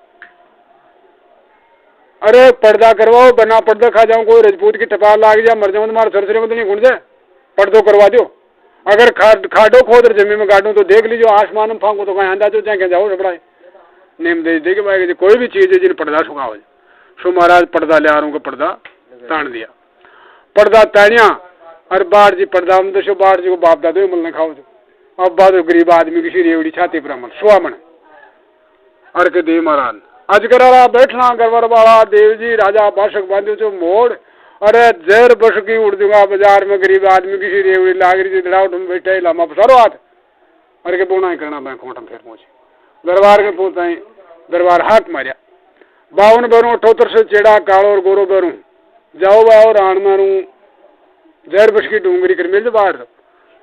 अरे पर्दा करवाओ बना पर्दा खा जाऊं कोई रजपूत की टपाल लाग जाए मर जाऊं तुम्हारे सरसरे में तो नहीं घुट जाए पर्दो करवा दो अगर खाडो खोद जमीन में गाड़ू तो देख लीजिए आसमान में फांको तो कहीं आंदा तो चाहे जाओ रबड़ाए नेम दे देखे भाई कोई भी चीज है जिन पर्दा सुखाओ सो महाराज पर्दा ले आ रहा हूँ पर्दा तान दिया पर्दा तानिया और बाढ़ जी पर्दा में दसो बाढ़ जी को बाप दादो मिलने खाओ अब बाद गरीब आदमी की रेवड़ी छाती पर अमल सुहामन अर के देव महाराज अजगर बैठना गरवर वाला देव जी राजा बाशक बांधो चो मोड़ अरे जहर बस की उड़ दूंगा बाजार में गरीब आदमी की रेवड़ी लाग रही थी दड़ाउट में बैठे लामा पसारो हाथ अरे के बोना ही करना मैं खोटम फिर पहुंचे दरबार के पहुंचाई दरबार हाथ मारिया 52 बैरू 78 से चेड़ा कालो और गोरो बैरू जाओ बाओ रान मारू जहर बस की डूंगरी कर मिल बाढ़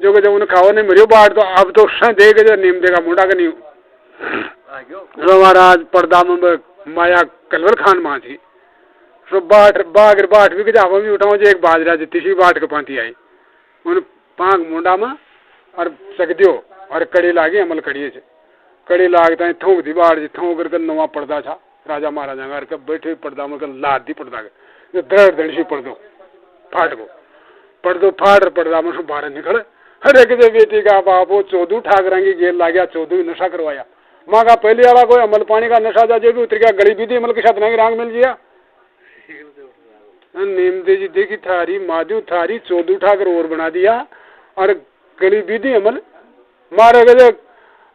जो जब उन्हें खाओ नहीं मरियो बाढ़ तो अब तो देगा जो नीम देगा मुंडा का नहीं महाराज पर्दा में माया कलवर खान माँ थी सो बागर बाट भी जावा भी उठाओ जो एक बाजरा जी तीसरी बाट के पांती आई उन पांग मुंडा में और सक दियो और कड़ी लागी अमल कड़िए से कड़ी लागता है थोक दी बाढ़ जी थोक करके नवा पर्दा था राजा महाराजा घर के बैठे पर्दा में लाद दी पर्दा के दड़ दड़सी पर्दो फाट को पर्दो फाट पर्दा में सो बाहर निकले अरे किसी बेटी का बाप वो 14 ठाकरा की गेल ला गया 14 नशा करवाया माँ का पहले वाला कोई अमल पानी का नशा जा जो भी उतर गया गली भी दी अमल के साथ नहीं रांग मिल गया नीम दे जी देखी थारी माधु थारी 14 ठाकर और बना दिया और गली भी दी अमल मारे गए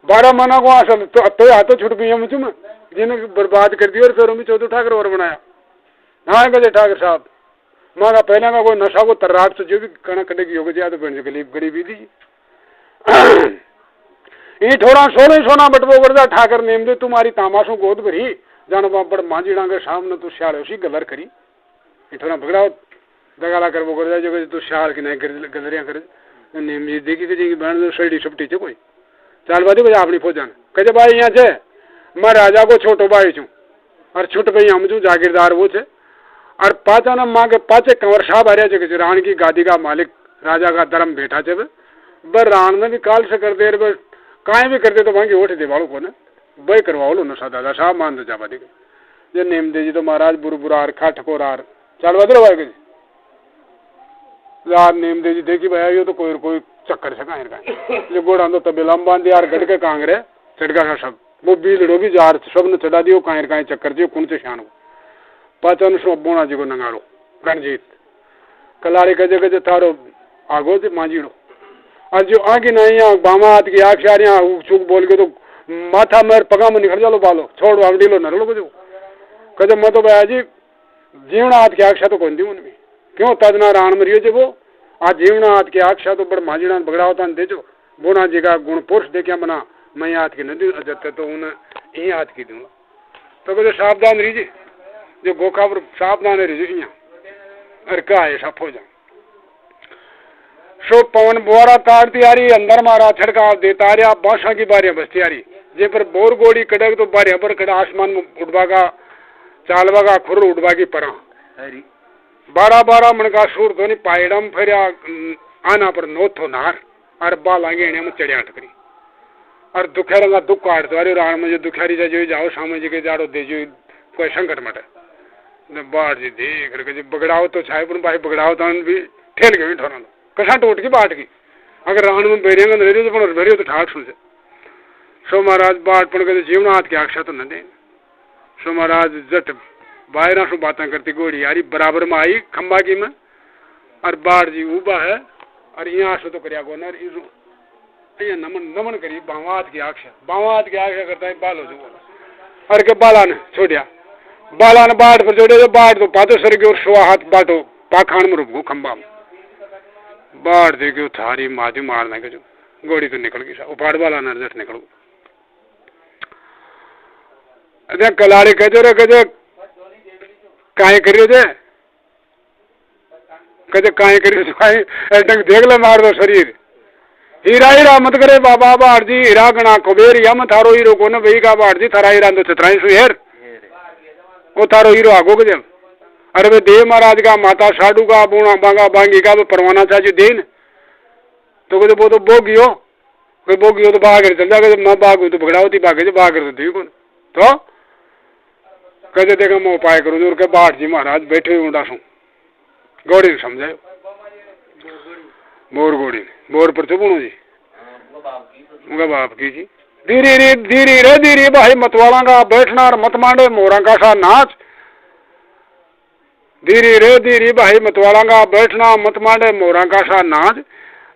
12 मना को असल तो हाथों छुट गई हम तुम जिन्हें बर्बाद कर दिया और फिर हम 14 ठाकर और बनाया हाँ गए ठाकर साहब माँ का पहले का कोई नशा को तर्राट से जो भी कणक कटे की योग तो गरीबी दी ये थोड़ा 16 सोना बटबो कर ठाकर नेम दे तुम्हारी तामाशों गोद भरी जान बड़ मांझी डांगे सामने तू श्याल उसी गलर करी ये थोड़ा भगड़ा दगाला कर वो कर जो तू श्याल की नहीं गलरियां कर नेम जी देखी कि बहन सड़ी सपटी चे कोई चाल बाजू बजा अपनी फौजान कहे भाई यहाँ से मैं राजा को छोटो भाई छू और छुट गई हम छू जागीरदार वो छे और पाचा न माँ के पाचे कंवर साहब आ रहे थे रान की गादी का मालिक राजा का धर्म बैठा चे बर रान में भी काल से कर दे बस काहे भी करते तो वहाँ ओठ दे वालों को ना बई करवाओ लो नशा दादा साहब मान दो जावा देगा ये नेम दे जी तो महाराज बुरबुरार खा ठकोरार चाल बदलो भाई यार नेम दे जी देखी भाई यो तो कोई चक्कर से कहाँ जो गोड़ा तो तबेला में बांध यार गढ़ के कांगरे चढ़गा सा सब वो बीजड़ो भी जार सब ने चढ़ा दियो कहीं चक्कर दियो कौन से शान को पाचन सो बोना जी को नंगाड़ो रणजीत कलाड़ी गजे गजे थारो आगो से मांझीड़ो और जो आगे नहीं बामा हाथ की आँख शारियाँ चूक बोल के तो माथा मेर पगा में निकल जालो बालो छोड़ो अगड़ी लो नरलो को जो कहे मैं तो भैया जी जीवना हाथ की आक्षा तो कौन दी उनमें क्यों तजना रान मरियो जो वो आज जीवना हाथ की आक्षा तो बड़ मांझीड़ा बगड़ा होता दे जो बोना जी का गुण पुरुष देखिया बना मैं हाथ की नहीं दूँ जब तो उन्हें यही हाथ की दूंगा। तो कुछ सावधान रहीजे जो गोखा पर सावधान रहीजे यहाँ और क्या है सब हो जाए। सो पवन बुआरा तार तैयारी अंदर मारा छड़का देता रहा बांसा की बारियां बसती आ रही जे पर बोर गोड़ी कड़क तो बारियां पर खड़ा आसमान में उड़वा का चालवा का खुर उड़वा की परा 12-12 मन का सूर धोनी पायडम फिर आना पर नोथो नार और बाल आगे में चढ़िया टकरी और दुखेर का दुख काट दो राण में जो दुखारी जो जाओ सामने जी के जाड़ो दे जो कोई संकट मटे बाढ़ जी देख रहे बगड़ाओ तो छाए पर भाई बगड़ाओ तो भी ठेल के ठोरा कसा टूट की बाट की अगर राण में बेरिया तो बेरियो तो ठाक सुन से सो महाराज बाट पड़ के जीवन हाथ के आक्षा तो न दे। सो महाराज जट बाहर सु बातें करती गोड़ी यारी बराबर में आई खंबा की में और बाढ़ जी उबा है और यहाँ से तो करिया गोनर नमन नमन करी बावात की आक्षा करता है बालो जो और के बाला ने छोड़िया बाला ने बाट पर जोड़े बाट तो पातो सर और सुहा हाथ बाटो पाखान में रुक खंबा में बाढ़ देखो थारी माधी मारने के जो गोड़ी तो निकल गई उपाड़ वाला नजर निकल अरे कलाड़ी कहते रे कहते काहे करियो जे कहते काहे करियो काहे डंग देख ले मार दो शरीर हीरा हीरा मत करे बाबा बाढ़ जी हीरा गणा कुबेर यम थारो हीरो को न वही का बाढ़ जी थारा हीरा तो छतराई सुहेर वो थारो हीरो आगो के जब अरे वे देव महाराज का माता साडू का बूढ़ा बांगा बांगी का परवाना चाहिए देन तो कहते वो तो बोगियो कोई बोगियो तो बाघ चल जाएगा जब न बाघ तो भगड़ा होती बाघे बाघ तो कौन तो कहते देखा मैं उपाय करूँ जो बाढ़ जी महाराज बैठे हुए उड़ा सू गौड़ी समझाए बोर गोड़ी बोर पर चुपणो जी उनका बाप की जी धीरे रे भाई मतवाला का बैठना और मत मांडे मोरा का सा नाच धीरे भाई मतवाला का बैठना मत मांडे मोरा का सा नाच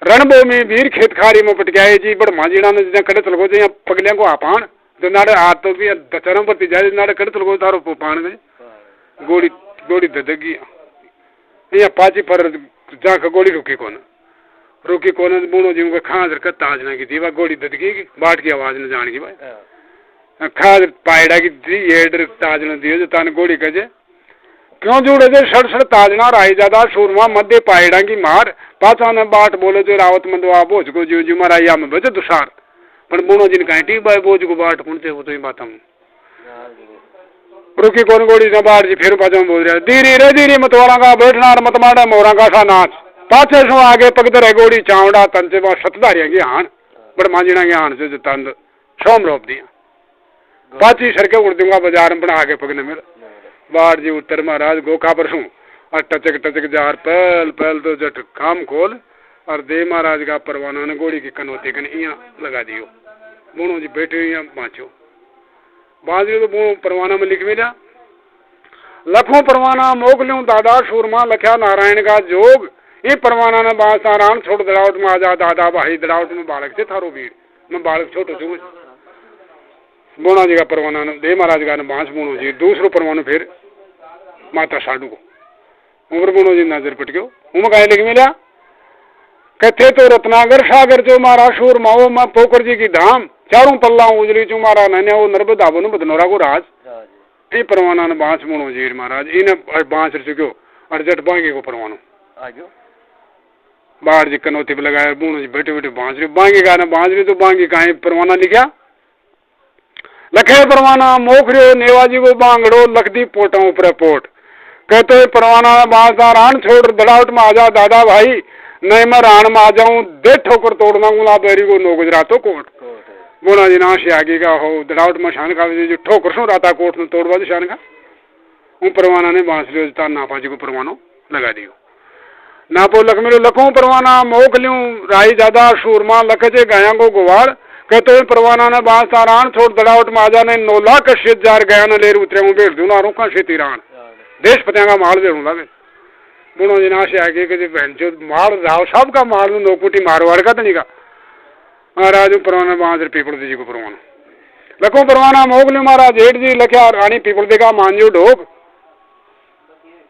रणभूमि वीर खेत खारी में पटकाए जी बड़ मांझीना ने जिन्हें कड़े तलगो जे पगलियां को आपान तो नाड़े हाथ तो भी दचरम पर जाए नाड़े कड़े तलगो तारो पान गए गोड़ी ददगी ये पाची पर जाकर गोड़ी रुकी कोने बोनो जी को खाद ताजना की थी वह गोड़ी ददगी की बाट की आवाज न जान की भाई खाद पायड़ा की थी ये ताजना दियो जो तान गोड़ी कजे क्यों जुड़े जे सड़ ताजना राई ज्यादा सूरमा मध्य पायड़ा की मार पाचा ने बाट बोले जो रावत मंदवा बोझ को जीव जी मारा में बचे दुसार पर बोनो जिन कांटी बाय बोझ को बाट कुंते वो तो ही बात हम रुकी कौन गोड़ी न बाट जी फिर पाचा में बोल रहा धीरे मतवाला का बैठना मत मारा मोरा का सा नाच पाचे सो आगे पगदर है गोड़ी चावड़ा तंचे बार सतदारिया की हान बड़ मांझीना की हान से तंद सोम रोप दिया पाची सड़के उड़ दूंगा बाजार में बना आगे पगने मेरा बाढ़ जी उत्तर महाराज गोखा पर हूँ और टचक जार पहल तो जट काम खोल और देव महाराज का परवाना ने गोड़ी की कनौती कन यहाँ लगा दियो बोनो जी बैठे यहाँ बाँचो बाँच तो बोनो परवाना में लिख मेरा लखों परवाना मोक लूँ दादा सूरमा लख्या नारायण का जोग ये परवाना ने बांसारान छोड़ दड़ावट में आजा दादा भाई दड़ावट में बालक से थारो वीर मैं बालक छोटो छू बोना जी का परवाना देव महाराज का बांस बोनो जी दूसरो परवाना फिर माता साडू को उम्र बोनो जी नजर पट गयो उम कहे लिख मिला कथे तो रत्नागर सागर जो मारा सूर माओ मैं पोकर जी की धाम चारों पल्ला उजली चू मारा नन्या वो नर्मदा बनो बदनोरा को राज ये परवाना ने बांस बोनो जी महाराज इन्हें बांस चुक्यो और जट बांगे को परवानो बाहर जी कनौती पे लगाया बोनो जी बैठे बैठे बांस रही बांगी का ना बांस रही तो बांगी का परवाना लिखा लखे परवाना मोखरियो नेवाजी को बांगड़ो लखदी पोटा ऊपर पोट कहते परवाना बांसदार आन छोड़ दड़ावट में आजा दादा भाई नहीं मैं रान में आ जाऊं दे ठोकर तोड़ना गुला बेरी को नो गुजरातो कोट बोना जी नाश आगे का हो दड़ावट में शान का जो ठोकर सो राता कोट में तोड़वा दो शान का उन परवाना ने बांस लियो नापा जी को परवानो लगा दियो नापो लखमेलो लखों परवाना मोक लूं राई ज्यादा सूरमा लखजे गाया को गुवाड़ कहते परवाना ने बांस तारान छोड़ दड़ावट माजा ने 9 लाख कशियत जार गया न लेर उतरे हूँ भेड़ दूना रोका शेती रान देश पतिया का माल दे लगे बोनो जी नाश आगे के बहन जो माल राव साहब का माल नौकुटी मारवाड़ का तो नहीं का महाराज परवाना बांस पीपल जी को परवाना लखों परवाना मोक लूं महाराज जेठ जी लख्या रानी पीपल दे का मांझो ढोक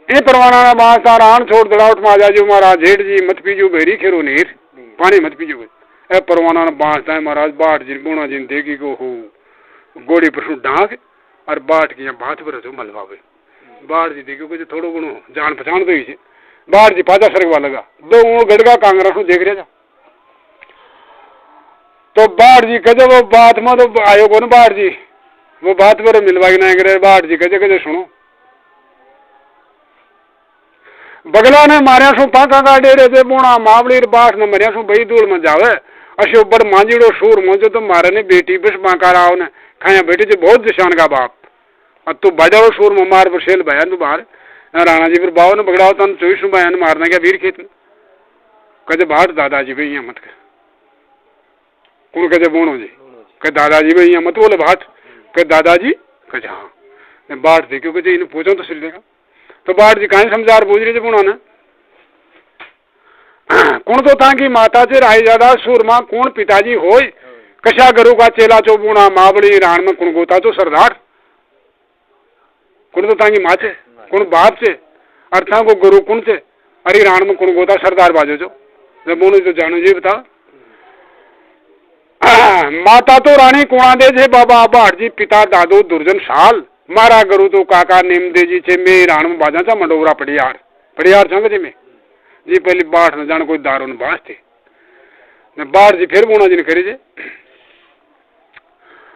ये परवाना ने बांस तारान छोड़ दड़ावट माजा जो महाराज जेठ जी मत पीजो बेरी खेरो नीर पानी मत पीजो ए परवाना बांटता है महाराज बाट जी बोना जी देगी को हो गोड़ी पर डांग और बाट की बात पर जो मलवावे बाट जी देखो कुछ थोड़ो गुणो जान पहचान तो ही बाट जी पाचा सरगवा लगा दो गड़गा कांग्रेस देख रहा तो बाट जी कहे वो बात में तो आयो को ना बाट जी वो बात पर मिलवाई ना करे बाट जी कहे सुनो बगला ने मारिया सु पाका का डेरे से बोना मावली बास ने मरिया सु बई दूर में जावे अशो बड़ मांजीड़ो शूर मुझे तो मारे ने बेटी बस बांका राव ने खाया बेटी से बहुत दिशान का बाप अब तू बजाओ शूर में मार पर शेल बयान तू बाहर राणा जी फिर बाव ने बगड़ाओ तन 24 बयान मारना क्या वीर खेत में कहे बाहर दादाजी भाई यहाँ मत कर कौन कहे बोनो जी कहे दादाजी भाई यहाँ मत बोले बात कहे दादाजी कहे हाँ बाढ़ देखो कहे इन्हें पूछो तो सिल देगा तो बाढ़ जी कहीं समझार पूछ रही थे पुना ने कौन तो था कि माता से राय ज्यादा सूरमा कौन पिताजी हो कशा गुरु का चेला चो बुना मावड़ी राण में कौन गोता तो सरदार कौन तो था कि माँ से कौन बाप से अर्था को गुरु कौन से अरे राण में कौन गोता सरदार बाजो जो जब बोनो जो जानो जी बता माता तो रानी कुणा दे छे बाबा बाढ़ जी पिता दादो दुर्जन साल मारा गुरु तो काका नेम दे जी छे मे राण में बाजा चा मंडोरा पड़ियार संग जी में जी पहली बाढ़ न जान कोई दारो न बास थे न बाढ़ जी फिर बोना जी ने करी जे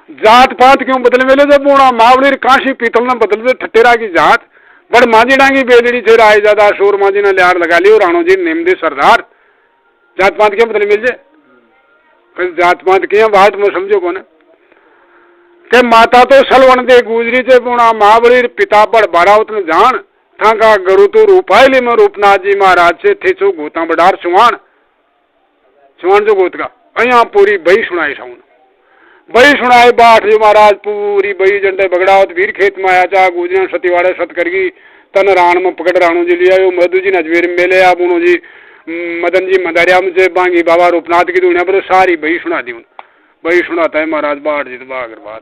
जात पात क्यों बदले मेले जब बोना मावली काशी पीतल न बदल दे ठटेरा की जात बड़ मांझी डांगी बेदड़ी थे राय ज्यादा शोर मांझी ने लियार लगा लियो राणो जी नेम दे सरदार जात पात क्यों बदले मिल जे जात पात क्यों बात में समझो कौन के माता तो सलवन दे गुजरी थे पुणा महाबली पिता बड़ बारा उतन जान था का गुरु तो रूपायली में रूपनाथ जी महाराज से थे चो गोता बडार चुवान जो गोत का अया पूरी बही सुनाई साउन बही सुनाई बाट जी महाराज पूरी बही जंडे बगड़ावत वीर खेत में आया चा गुजरिया सतीवाड़े सत करगी तन राण में पकड़ राणू जी लिया मधु जी नजवेर मेले आ बुनो जी मदन जी मदारिया में से बांगी बाबा रूपनाथ की दुनिया पर सारी बही सुना दी बही सुनाता है महाराज बाट जी तो बागर बात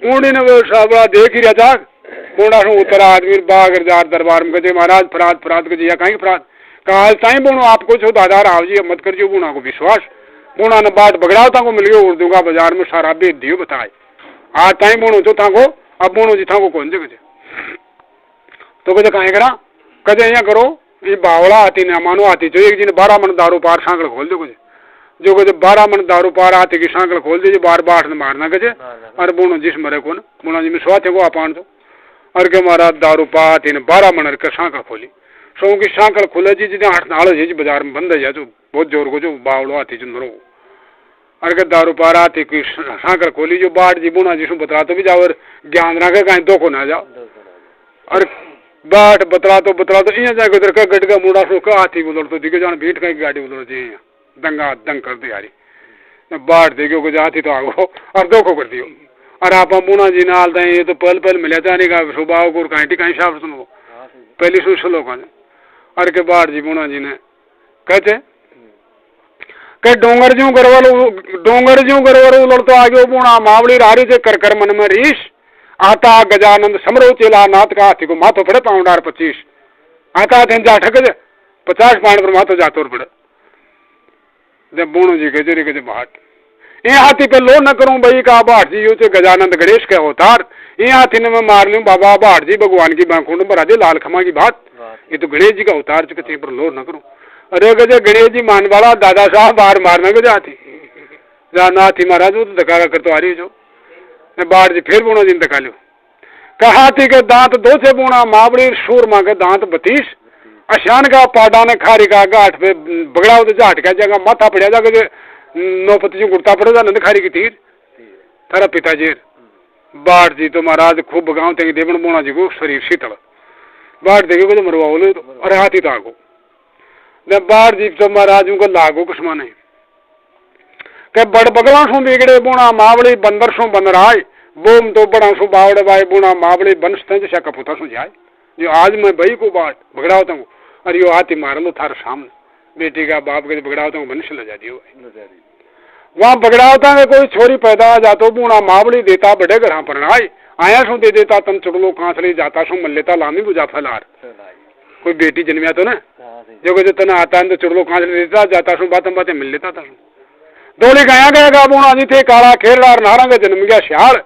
ऊँडी ने वो साबड़ा देख ही रहा बोना सो उतर आदमी बागर जार दरबार में कहते महाराज फराद फराद को जिया कहीं फराद काल ताई बोनो आपको छो दादा राव जी मत कर जो बोना को विश्वास बोना ने बाट बगड़ावता को मिल गयो उर्दू का बाजार में सारा बेच दियो बताए आज ताई बोनो तो था को अब बोनो जी था को कौन से कहे तो कहे कहीं करा कहे यहाँ करो ये बावड़ा आती न मानो आती जो एक दिन 12 मन दारू पार सांकड़ खोल दो कहे जो कहे 12 मन दारू पार आती की सांकड़ खोल दीजिए बार बाट ने मारना कहे अरे बोनो जिस मरे कौन बोना जी में स्वास्थ्य को अपान दो अरे के महाराज दारू पाती ने 12 मन के सांकड़ खोली सो की सांकड़ खुले जी जितने 8 नाल जी बाजार में बंद है जो बहुत जोर को जो बावड़ो आती जो नरो अरे के दारू पार आती की सांकड़ खोली जो बाट जी बोना जी बतला तो भी जाओ ज्ञान रखे कहीं दो को ना जाओ अरे बाट बतला तो इं जाके उधर का गट का मुड़ा सो का हाथी उधर तो दिखे जान भीट कहीं गाड़ी उधर जी दंगा दंग कर दी यारी बाट देखो कुछ हाथी तो आगो और दो को कर दियो और आप मुना जी नाल दें ये तो पल पल मिले जाने का सुबह को कहीं कहीं साफ सुनो पहली सु सुलो का अरे के बाट जी मुना जी ने कहते के डोंगर ज्यों गरवर उलड़ तो आगे बुना मावली रारी से कर कर मन में रीश आता गजानंद समरो चेला नाथ का हाथी को माथो पड़े पाउंडार 25 आता थे जा ठक 50 पाउंड पर माथो जातो पड़े जब बोनो जी गजरी के बाट ये हाथी पे लो न करूं भाई का बाट जी यूं गजानंद गणेश के अवतार ये हाथी ने मैं मार लूं बाबा बाट जी भगवान की बांकुंड पर आदि लाल खमा की बात ये तो गणेश जी का अवतार चुके पर लो न करूं अरे गजे गणेश जी मान वाला दादा साहब बाहर मारने को जाती हाथी महाराज वो तो धक्का कर तो आ रही जो बाट जी फिर बोना जी धक्का लो हाथी के दांत 2 से बोना मावड़ी सूरमा के दांत 32 अशान का पाडा ने खारी का गाठ पे बगड़ा तो जाट का जगह माथा पड़ा जाके नौपति जी गुड़ता पड़ेगा नंद खारी की तीर थारा पिताजी बाट जी तो महाराज खूब गाँव थे देवन बोना जी को शरीर शीतल बाट देखे को मरवा बोले तो अरे हाथी तो आगो बाट जी तो महाराज को लागो कुछ माने के बड़ बगला सो बिगड़े बुना मावड़ी बंदर सो बंदर आए बोम तो बड़ा सो बावड़े बाई बुना मावड़ी बंश थे जैसा कपूता सो जाए जो आज मैं बही को बाट बगड़ा होता हूँ अरे यो हाथी मार लो थारे सामने बेटी का बाप के बगड़ा होता हूँ बंश ले जाती हो वहाँ बगड़ा होता है कोई छोरी पैदा जातो बुना मावड़ी देता बड़े घर पर आया सो दे देता तन चुड़लो कांसली जाता सो मल लेता लामी बुझा फलार कोई बेटी जन्मिया तो ना जो तना आता है तो चुड़लो कांसली देता जाता सो बातें मिल लेता था डोली गया गया बोना जी थे काला खेरड़ा नारंग जन्म गया श्याल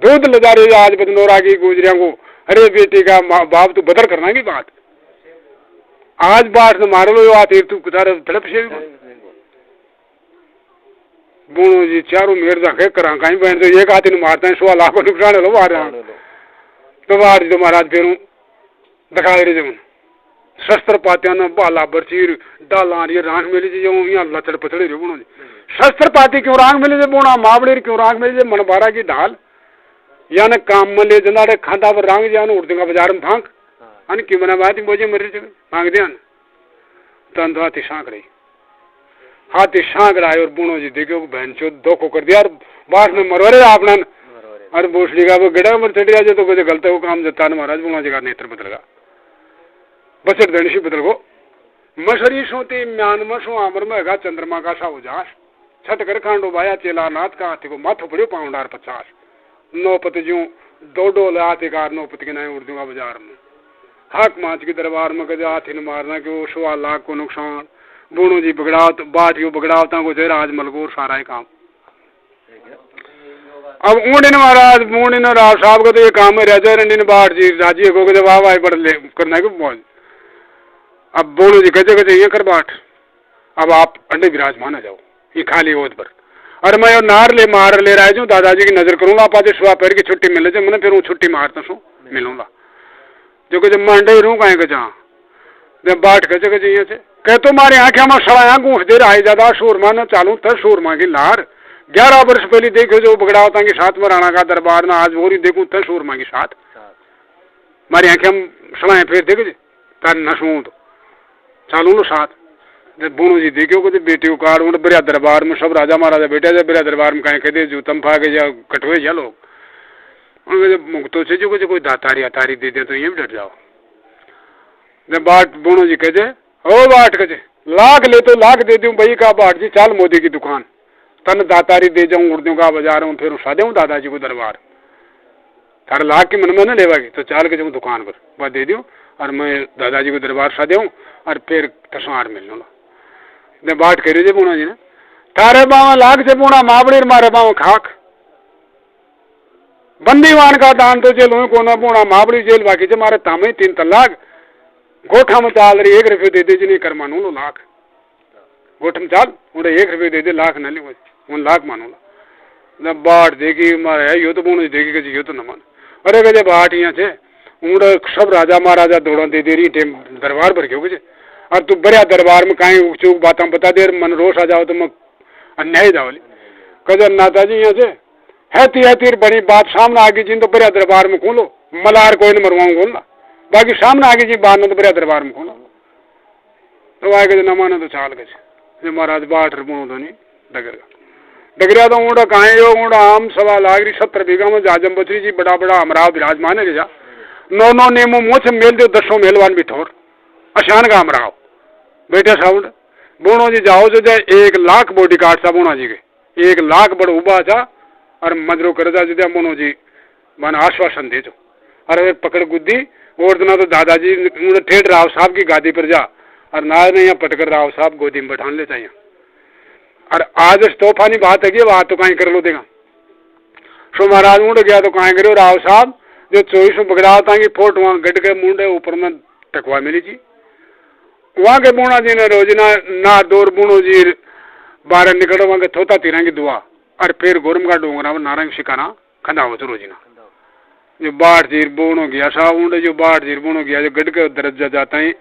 दूध लजारे आज बदनोरा की गुजरिया को अरे बेटी का बाप तू बदल करना की बात आज बात न मार लो आ तीर तू कुदार तड़प से बोनो जी चारों मेर जाके करा कहीं बहन तो एक हाथी मारते हैं 16 लाख को नुकसान लो मार रहा तो मार जो महाराज फिर दिखा रहे जमन शस्त्र पातिया न बाला बरचीर डाला ये रांग मिली जी यहाँ लचड़ पचड़े रे बोनो जी शस्त्र पाती क्यों रांग मिली जे बोना मावड़े क्यों रांग मिली जे मनबारा की ढाल या न काम में ले जनारे खांदा पर रांग जान उड़देगा बाजार में फांक अन की मना बात बोझे मर रही फांक दिया तंद हाथी शांक रही हाथी शांक रहा और बोनो जी देखो बहन चो दो को कर दिया बाढ़ में मरवरे आपना अरे बोसली का वो गड़ा मर चढ़ गया तो कुछ गलत हो काम जता महाराज बोना जी का नेत्र बदलगा बचट दणशी बदल गो मशरी सोती म्यान सो आमर में गा चंद्रमा का सा उजास छठ कर खांडो बाया चेला नाथ का हाथी को माथो पड़ियो 50 नौपत ज्यों दो डोल हाथी कार नौपत के नए उड़ दूंगा बाजार में हाक माच के दरबार में कदे हाथी ने मारना कि वो 16 लाख को नुकसान बोनो जी बगड़ाव बात यो बगड़ावता को जरा आज मलगोर सारा ही काम अब ऊँडिन महाराज ऊँडिन राव साहब को तो ये काम में राजा रंडिन बाढ़ जी राजी को जब आवाज बढ़ ले करना के मौज अब बोलो जी गजे गजे ये कर बाट अब आप अंडे विराजमान आ जाओ ये खाली ओद पर अरे मैं नार ले मार ले रहा हूँ दादाजी की नजर करूंगा आप आज सुबह पैर की छुट्टी मिले थे मैंने फिर वो छुट्टी मारता सो मिलूंगा जो कि जब मैं अंडे रू कहें कि जहाँ जब बाट गजे गजे ये से कह तो मारे आंखें हम सड़ाया घूस दे रहा है ज्यादा सूरमा न चालू था सूरमा की लार 11 वर्ष पहले देखो जो बगड़ावता के साथ में राणा का दरबार ना आज वो देखूं था सूरमा के साथ मारी आंखें हम सड़ाए फिर देखो जी तार नसू तो चालू लो साथ जब बोनो जी देखो को बेटी को कार बरिया दरबार में सब राजा महाराजा बेटा जब बरिया दरबार में कहीं कहते जो तम फागे या कटवे या लोग उनके जब मुक्तो से जो कोई दातारी अतारी दे दे तो ये भी डर जाओ जब बाट बोनो जी कहते ओ बाट कहते लाख ले तो लाख दे दूं भाई का बाट जी चाल मोदी की दुकान तन दातारी दे जाऊं उड़दू का बाजार हूँ फिर उठा दूँ दादाजी को दरबार तार लाख की मन में न लेवा की तो चाल के जाऊँ दुकान पर वह दे दूँ और मैं दादाजी को दरबार सा दूँ और फिर तस्वार मिल लूँगा मैं बात करी जे बोना जी ने तारे बाव लाख से बोना मावड़ी मारे बाव खाक बंदीवान का दान तो जेल हुई कोना बोना मावड़ी जेल बाकी जे मारे तामे 3 तलाक गोठा में चाल रही 1 रुपये दे दे जी नहीं कर मानू लो लाख गोठ में चाल उड़े 1 रुपये दे दे लाख न ली उन लाख मानू ला जब बाट देखी मारे यो तो बोनो देखी कि यो तो न मान अरे गजे बाट यहाँ से उड़े सब राजा महाराजा दौड़ा दे रही टेम दरबार भर क्यों गजे और तू बड़े दरबार में कहीं चूक बातें बता दे मन रोष आ जाओ तो मैं अन्याय जाओ कजर नाता जी यहाँ से है तीर बड़ी बात सामने आगे जी तो बड़े दरबार में खोलो मलार कोई न मरवाऊँ खोलना बाकी सामने आगे जी बात न तो बड़े दरबार में खोलो तो आगे न माना तो चाल गए महाराज बाट बोनो तो नहीं डगरिया तो ऊँडा कहाँ यो ऊँडा आम 1.25 लाख 70 बीघा में जाजम बचरी जी बड़ा बड़ा अमराव विराजमान है जा 9 नेमो मोछ मेल दो 10 मेलवान बिठोर अशान का अमराव बेटे साउंड बोनो जी जाओ जो जाए 1 लाख बॉडी गार्ड सा बोना जी के 1 लाख बड़ उबा जा और मजरो कर जा जो बोनो जी मन आश्वासन दे जो अरे पकड़ गुद्दी और दिन तो दादाजी ठेठ राव साहब की गादी पर जा और ना नहीं यहाँ पटकर राव साहब गोदी में बैठान ले चाहिए और आज तोहफानी बात है कि बात तो कहीं कर लो देगा सो महाराज उड़ गया तो कहीं करो राव साहब जो 24 बगड़ा था कि फोट वहाँ गट के मुंडे ऊपर में टकवा मिली जी वहाँ के बुणा जी ने रोजना ना दौर बुणो जी 12 निकलो वहाँ के थोता तीरा की दुआ और फिर गोरम का डोंगरा में नारंग शिकाना खंदा हो तो रोजना जो बाढ़ जीर बुणो गया साहब उंडे जो बाढ़ जीर बुणो गया जो गट के दरजा जाता है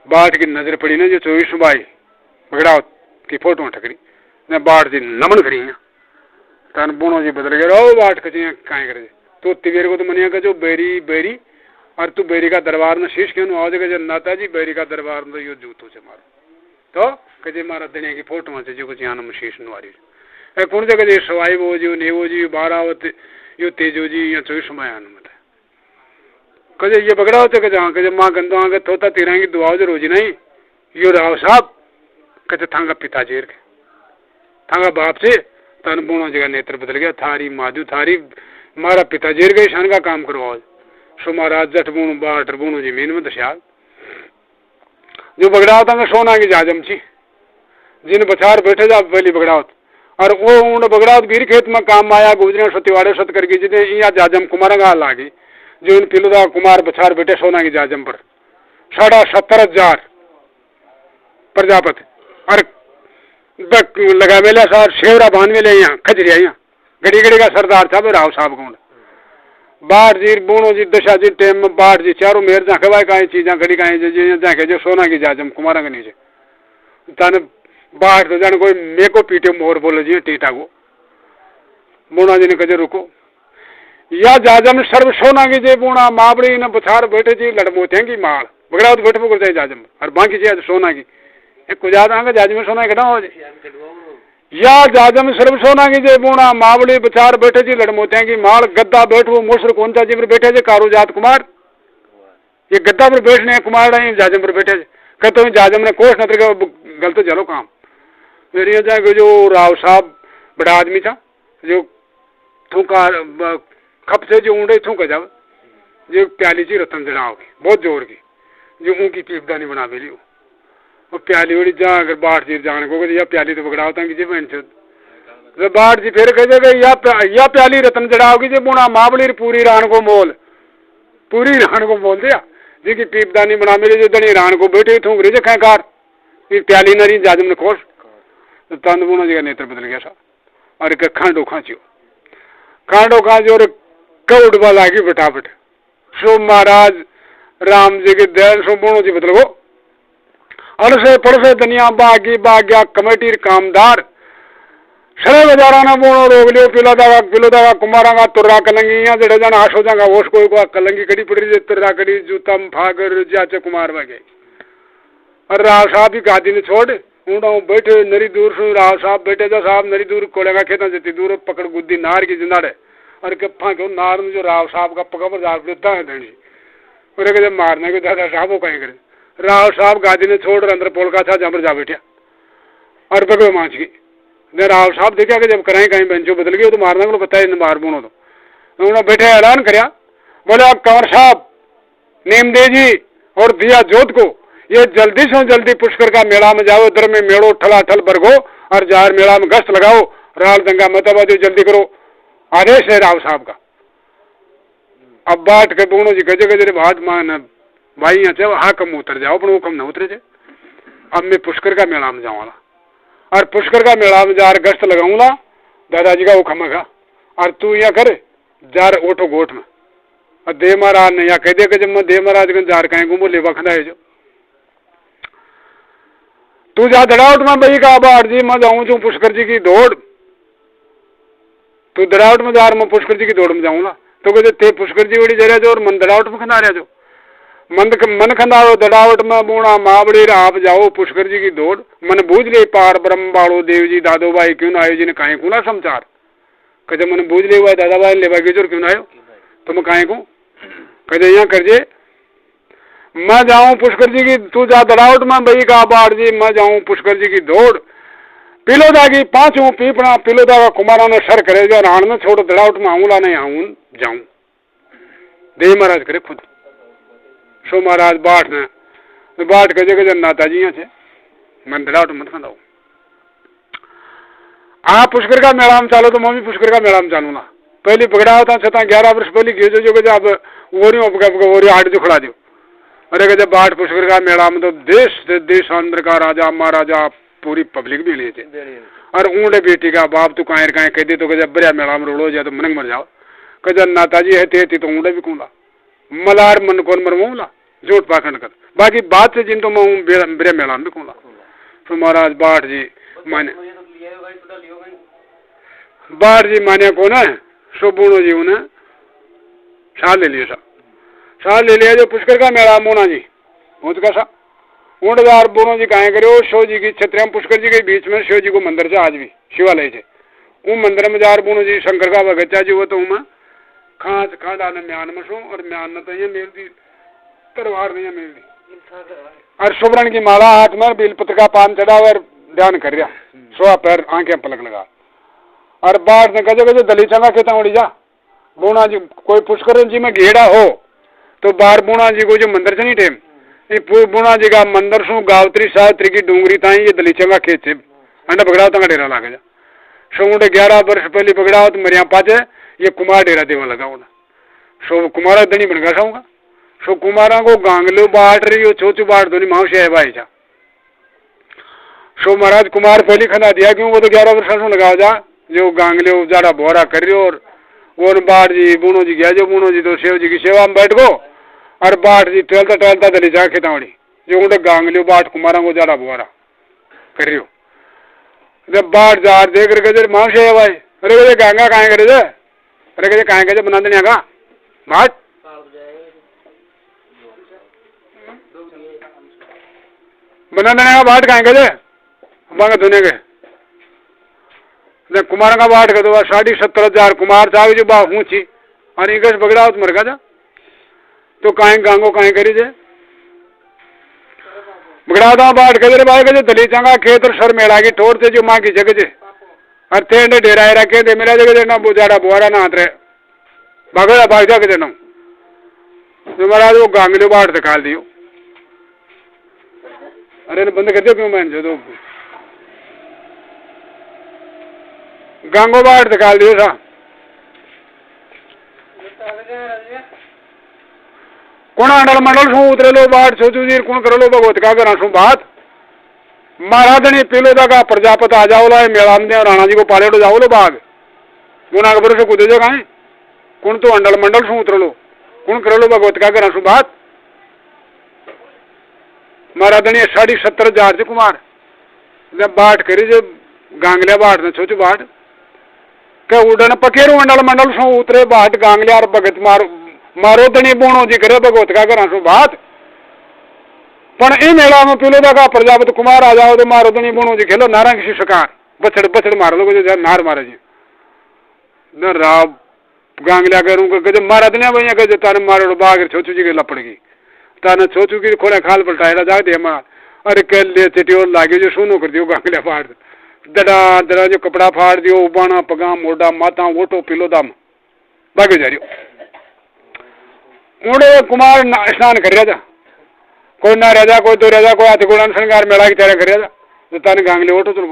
बाढ़ की नजर पड़ी ना जो 24 बाई बगड़ा की फोटो ठकरी न बाढ़ जी नमन करी तन बुणो जी बदल गया रो बाढ़ कची कहीं करे तो तिवेर को तो मनिया का जो बेरी और तू बेरी का दरबार में शीश क्यों आओ जगह नाता जी बेरी का दरबार में यो जूतों से मारो तो कजे मारा दुनिया की फोटो से जो कुछ यहाँ में शीश नवारी कौन जगह जी सवाई वो जी नेवो जी 12 यो तेजो जी या 24 मायान मत कजे ये बगड़ा होते कजे हाँ कजे माँ गंदो आगे थोता तीरा की दुआओ जो रोजी नहीं यो राव साहब कजे थांगा पिता जेर के थांगा बाप से तन बोनो जगह नेत्र बदल गया थारी माजू थारी मारा पिता जेर गए शान का काम करवाओ सो महाराज जट बुणु बाट बुणु जी मीन में दशाल जो बगड़ा होता है सोना की जाजम छी जिन बछार बैठे जा पहली बगड़ावत और वो उन बगड़ावत बीर खेत में काम आया गुजरे सत्यवाड़े सत करके जितने यहाँ जाजम कुमार लागी जो इन पिलुदा कुमार बछार बैठे सोना की जाजम पर 70,500 प्रजापति और लगा मेला सार शेवरा बांध मेले यहाँ खजरिया यहाँ घड़ी घड़ी का सरदार था राव साहब को बाढ़ जी बोनो जी दशा जी टेम में बाढ़ जी चारों मेर जाके भाई कहीं चीजा घड़ी कहीं जाके जो सोना की जाजम कुमारा के नीचे ताने बाढ़ तो जाने कोई मे को पीटे मोर बोले जी टीटा को बोना जी ने कजे रुको या जाजम सर्व सोना की जे बोना माबड़ी ने बछार बैठे जी लड़मोते की माल बगड़ा तो बैठे पकड़ जाए जाजम और बाकी चीज सोना की एक कुछ आगे जाजम में सोना घटा हो जाए या जाजम सर्व सोना की जे बोना मावड़ी बचार बैठे जी लड़मोते की माल गद्दा बैठो मोसर कौन सा जी पर बैठे जे कारो जात कुमार ये गद्दा पर बैठने कुमार नहीं जाजम पर बैठे कहते जाजम ने कोष नतर गलत चलो काम मेरी जाए जो राव साहब बड़ा आदमी था जो थूका खप से जो ऊँडे थूका जब जो प्याली ची रतन जड़ाव की बहुत जोर की जो ऊँ की पीपदानी बना मिली वो प्याली बड़ी जा अगर बाढ़ जी जाने को या प्याली तो बगड़ा होता कि बहन तो बाढ़ जी फिर कहे या प्याली रतन जड़ाओगी जी बुना मावली पूरी रान को मोल दिया जी की पीपदानी बना मेरे जो दनी रान को बैठे थूक रही जे कार प्याली नरी जाजम ने खोस तो तंद बुना जी का नेत्र बदल गया सा और एक खांडो खांची और कौड़ लागी फटाफट सो महाराज राम जी के दयाल सो बुनो जी बदल गो अलसे पड़से दुनिया बागी बाग्या कमेटी कामदार सरे बाजारा ना बोनो रोग लियो पिलो दागा कुमारा का तुर्रा कलंगी यहाँ जड़े जाना आशो जागा वोश कोई को कलंगी कड़ी पड़ी जे तुर्रा कड़ी जूतम फागर जाचे कुमार बागे और राव साहब ही गादी ने छोड़ ऊँडा बैठे नरी दूर सुन राव साहब बैठे जा साहब नरी दूर कोड़ेगा खेता जती दूर पकड़ गुद्दी नार की जिंदाड़े और कप्पा क्यों नार में जो राव साहब का पकड़ जार देता है धनी और जब मारने के दादा साहब वो कहीं करे राव साहब गादी ने छोड़ अंदर पोलका था जहाँ पर जा बैठा और पकड़ो मांझ की ने राव साहब देखा कि जब कराए कहीं बेंचो बदल गई तो मारने को पता है मार बोनो तो उन्होंने बैठे ऐलान कराया बोले आप कंवर साहब नीमदे जी और दिया जोत को ये जल्दी से जल्दी पुष्कर का मेला में जाओ इधर में मेड़ो ठलाठल बरगो और जार मेला में गश्त लगाओ राल दंगा मतबादी जल्दी करो आदेश है राव साहब का अब बाट के दोनों जी गजे गजे बात मान भाई यहाँ चाहे हाँ कम उतर जाओ पर वो कम न उतरे थे अब मैं पुष्कर का मेला में जाऊँगा और पुष्कर का मेला में जार गश्त लगाऊंगा दादाजी का वो खमगा और तू यहाँ कर जार ओटो गोट में और देव महाराज ने यहाँ कह दिया कि जब मैं देव महाराज के जार कहेंगे वो लेवा खड़ा है जो तू जा दड़ावट में भाई का बाढ़ जी मैं जाऊँ जो पुष्कर जी की दौड़ तू दड़ावट में जा रहा मैं पुष्कर जी की दौड़ में जाऊँगा तो कहते ते पुष्कर जी बड़ी जरिया जो और मन दड़ावट में खंदा रहा जो मन खंदारो दड़ावट में बूढ़ा मावड़ी आप जाओ पुष्कर जी की दौड़ मन बूझ ले पार ब्रह्म बाड़ो देव जी दादो भाई क्यों ना आयो जी ने कहीं को ना समाचार कहे मन बूझ ले हुआ दादा भाई लेवा के जोर क्यों ना आयो तो मैं कहीं को कहे यहाँ कर जे मैं जाऊं पुष्कर जी की तू जा दड़ावट में भाई का बाढ़ जी मैं जाऊं पुष्कर जी की दौड़ पिलोदा की पांचों पीपड़ा पिलोदा का कुमारा ने सर करे जो राण में छोड़ दड़ावट में आऊंगा नहीं आऊं जाऊं देव महाराज करे खुद सो महाराज बाट ने बाट के जगह नाता जी यहाँ से मन दड़ावट मत खाओ आप पुष्कर का मेला में चालो तो मैं भी पुष्कर का मेला में चालूंगा पहले पकड़ा होता छता 11 वर्ष पहले गिर जो जब वो आठ जो खड़ा दो अरे जब बाट पुष्कर का मेला में तो देश देशांतर का राजा महाराजा पूरी पब्लिक भी लिए थे और ऊँडे बेटी का बाप तू कायर काहे कह दे तो जब बरिया मेला में रोड़ो जाए तो मनंग मर जाओ कजन नाताजी है ते तो ऊँडे भी कूला मलार मन कौन मरवाऊला जोट पाखंड कर बाकी बात से जिन तो मैं बरिया मेला में भी कूला तो महाराज बाट जी माने बाट जी माने को ना सो बूढ़ो जी उन्हें साल ले लिया साल ले लिया जो पुष्कर का मेला मोना जी बहुत का सा ऊँटदार बोनो जी कहें करो शिव जी की छत्रिया पुष्कर जी के बीच में शिव जी को मंदिर से आज भी शिवालय से वो मंदिर में जार बोनो जी शंकर का बगीचा जी वो तो मैं खाँच खा डाले म्यान में सो और म्यान तो ये मेल दी तरवार नहीं मेल दी और सुवर्ण की माला हाथ में बेलपत्र का पान चढ़ा और ध्यान कर रहा सोआ पैर आंखें पलक लगा और बाढ़ ने कहे कहे दलीचा का खेता उड़ी जा बोना जी कोई पुष्कर जी में घेरा हो तो बार बोना जी को जो मंदिर से नहीं टेम बुना जी का मंदिर सु गावत्री साहत्री की डूंगरी था ये दलीचा का खेत से अंडा बगड़ावता का डेरा लागे जा। सो उन्हें 11 वर्ष पहले बगड़ावत मरिया पाचे ये कुमार डेरा देवा लगा होना। सो कुमारा दनी बन गया साऊंगा। सो कुमारा को गांगलो बाट रही हो छोचू बाट दोनी माउसी है भाई जा। सो महाराज कुमार पहली खना दिया क्यों वो तो 11 वर्ष से लगा जा जो गांगलो जाड़ा बोरा कर रही और वो बाट जी बुनो जी गया जो बुनो जी तो शिव जी की सेवा में बैठ गो और बाट जी टहलता टहलता दली जा खेतावड़ी जो उन्हें गांगलो बाट कुमारा को जाड़ा बोरा कर रही हो। जब बाट जार देख रहे गजर माउसी है भाई अरे गजे गांगा कहाँ करे जे अरे गजे कहाँ गजे बना देने का बाट बना देने का बाट कहाँ गजे बांगा धोने के कुमार का बाट कर दो 70,500 कुमार चाहे जो बाप ऊंची और इंग्लिश बगड़ा तो मर गया जा तो कहीं गांगो कहीं करी जे बगड़ा था बाट कर भाई के दली चंगा खेत और सर मेला की ठोर से जो माँ की जगह जे और थे डेरा रखे थे मेरा जगह देना बुझाड़ा बुआरा ना आते भागड़ा भाग जा के देना तो महाराज वो गांगलो बाट निकाल दियो। अरे बंद कर दियो क्यों मैंने जो तो गांगो बाट निकाल दियो था कौन अंडल मंडल सू उतरे लो बाट सोचू जी कौन करो लो भगवत का करा सू बात महाराजनी पीलो का प्रजापत आ जाओ ला मेला में राणा जी को पाले तो जाओ लो बाग गुना खबर से कूदे जो कहीं कौन तो अंडल मंडल सू उतर लो कौन करो लो भगवत का करा सू बात महाराजनी 70,500 से कुमार जब बाट करी जब गांगलिया बाट ने सोचू बाट के उड़न पकेरू अंडल मंडल सू उतरे बाट गांगलिया और भगत मारो दनी बोणो जी करे भगवत का करा सू बात पण इन मेला में पीलो का प्रजापत कुमार आ जाओ तो मारो दनी बोणो जी खेलो नारंग किसी शिकार बछड़ बछड़ मार लो जो नार मारे जी न राव गांगलिया करूँ गजब मारा दनिया भैया गजब ताने मारो बाग छोचू जी के लपड़गी ताने छोचू की खोले खाल पलटाएगा जा दे मार अरे कल ले चिटियोर लागे जो सुनो कर दियो गांगलिया फाड़ दड़ा दड़ा जो कपड़ा फाड़ दियो उबाना पगा मोटा माता ओटो पीलो दाम भागे जा रही मुड़े कुमार स्नान कर रहा था कोई ना राजा कोई तो राजा कोई हाथी घोड़ा श्रृंगार मेला की तैयारी कर रहा था जो ताने गांगले ओटो तुम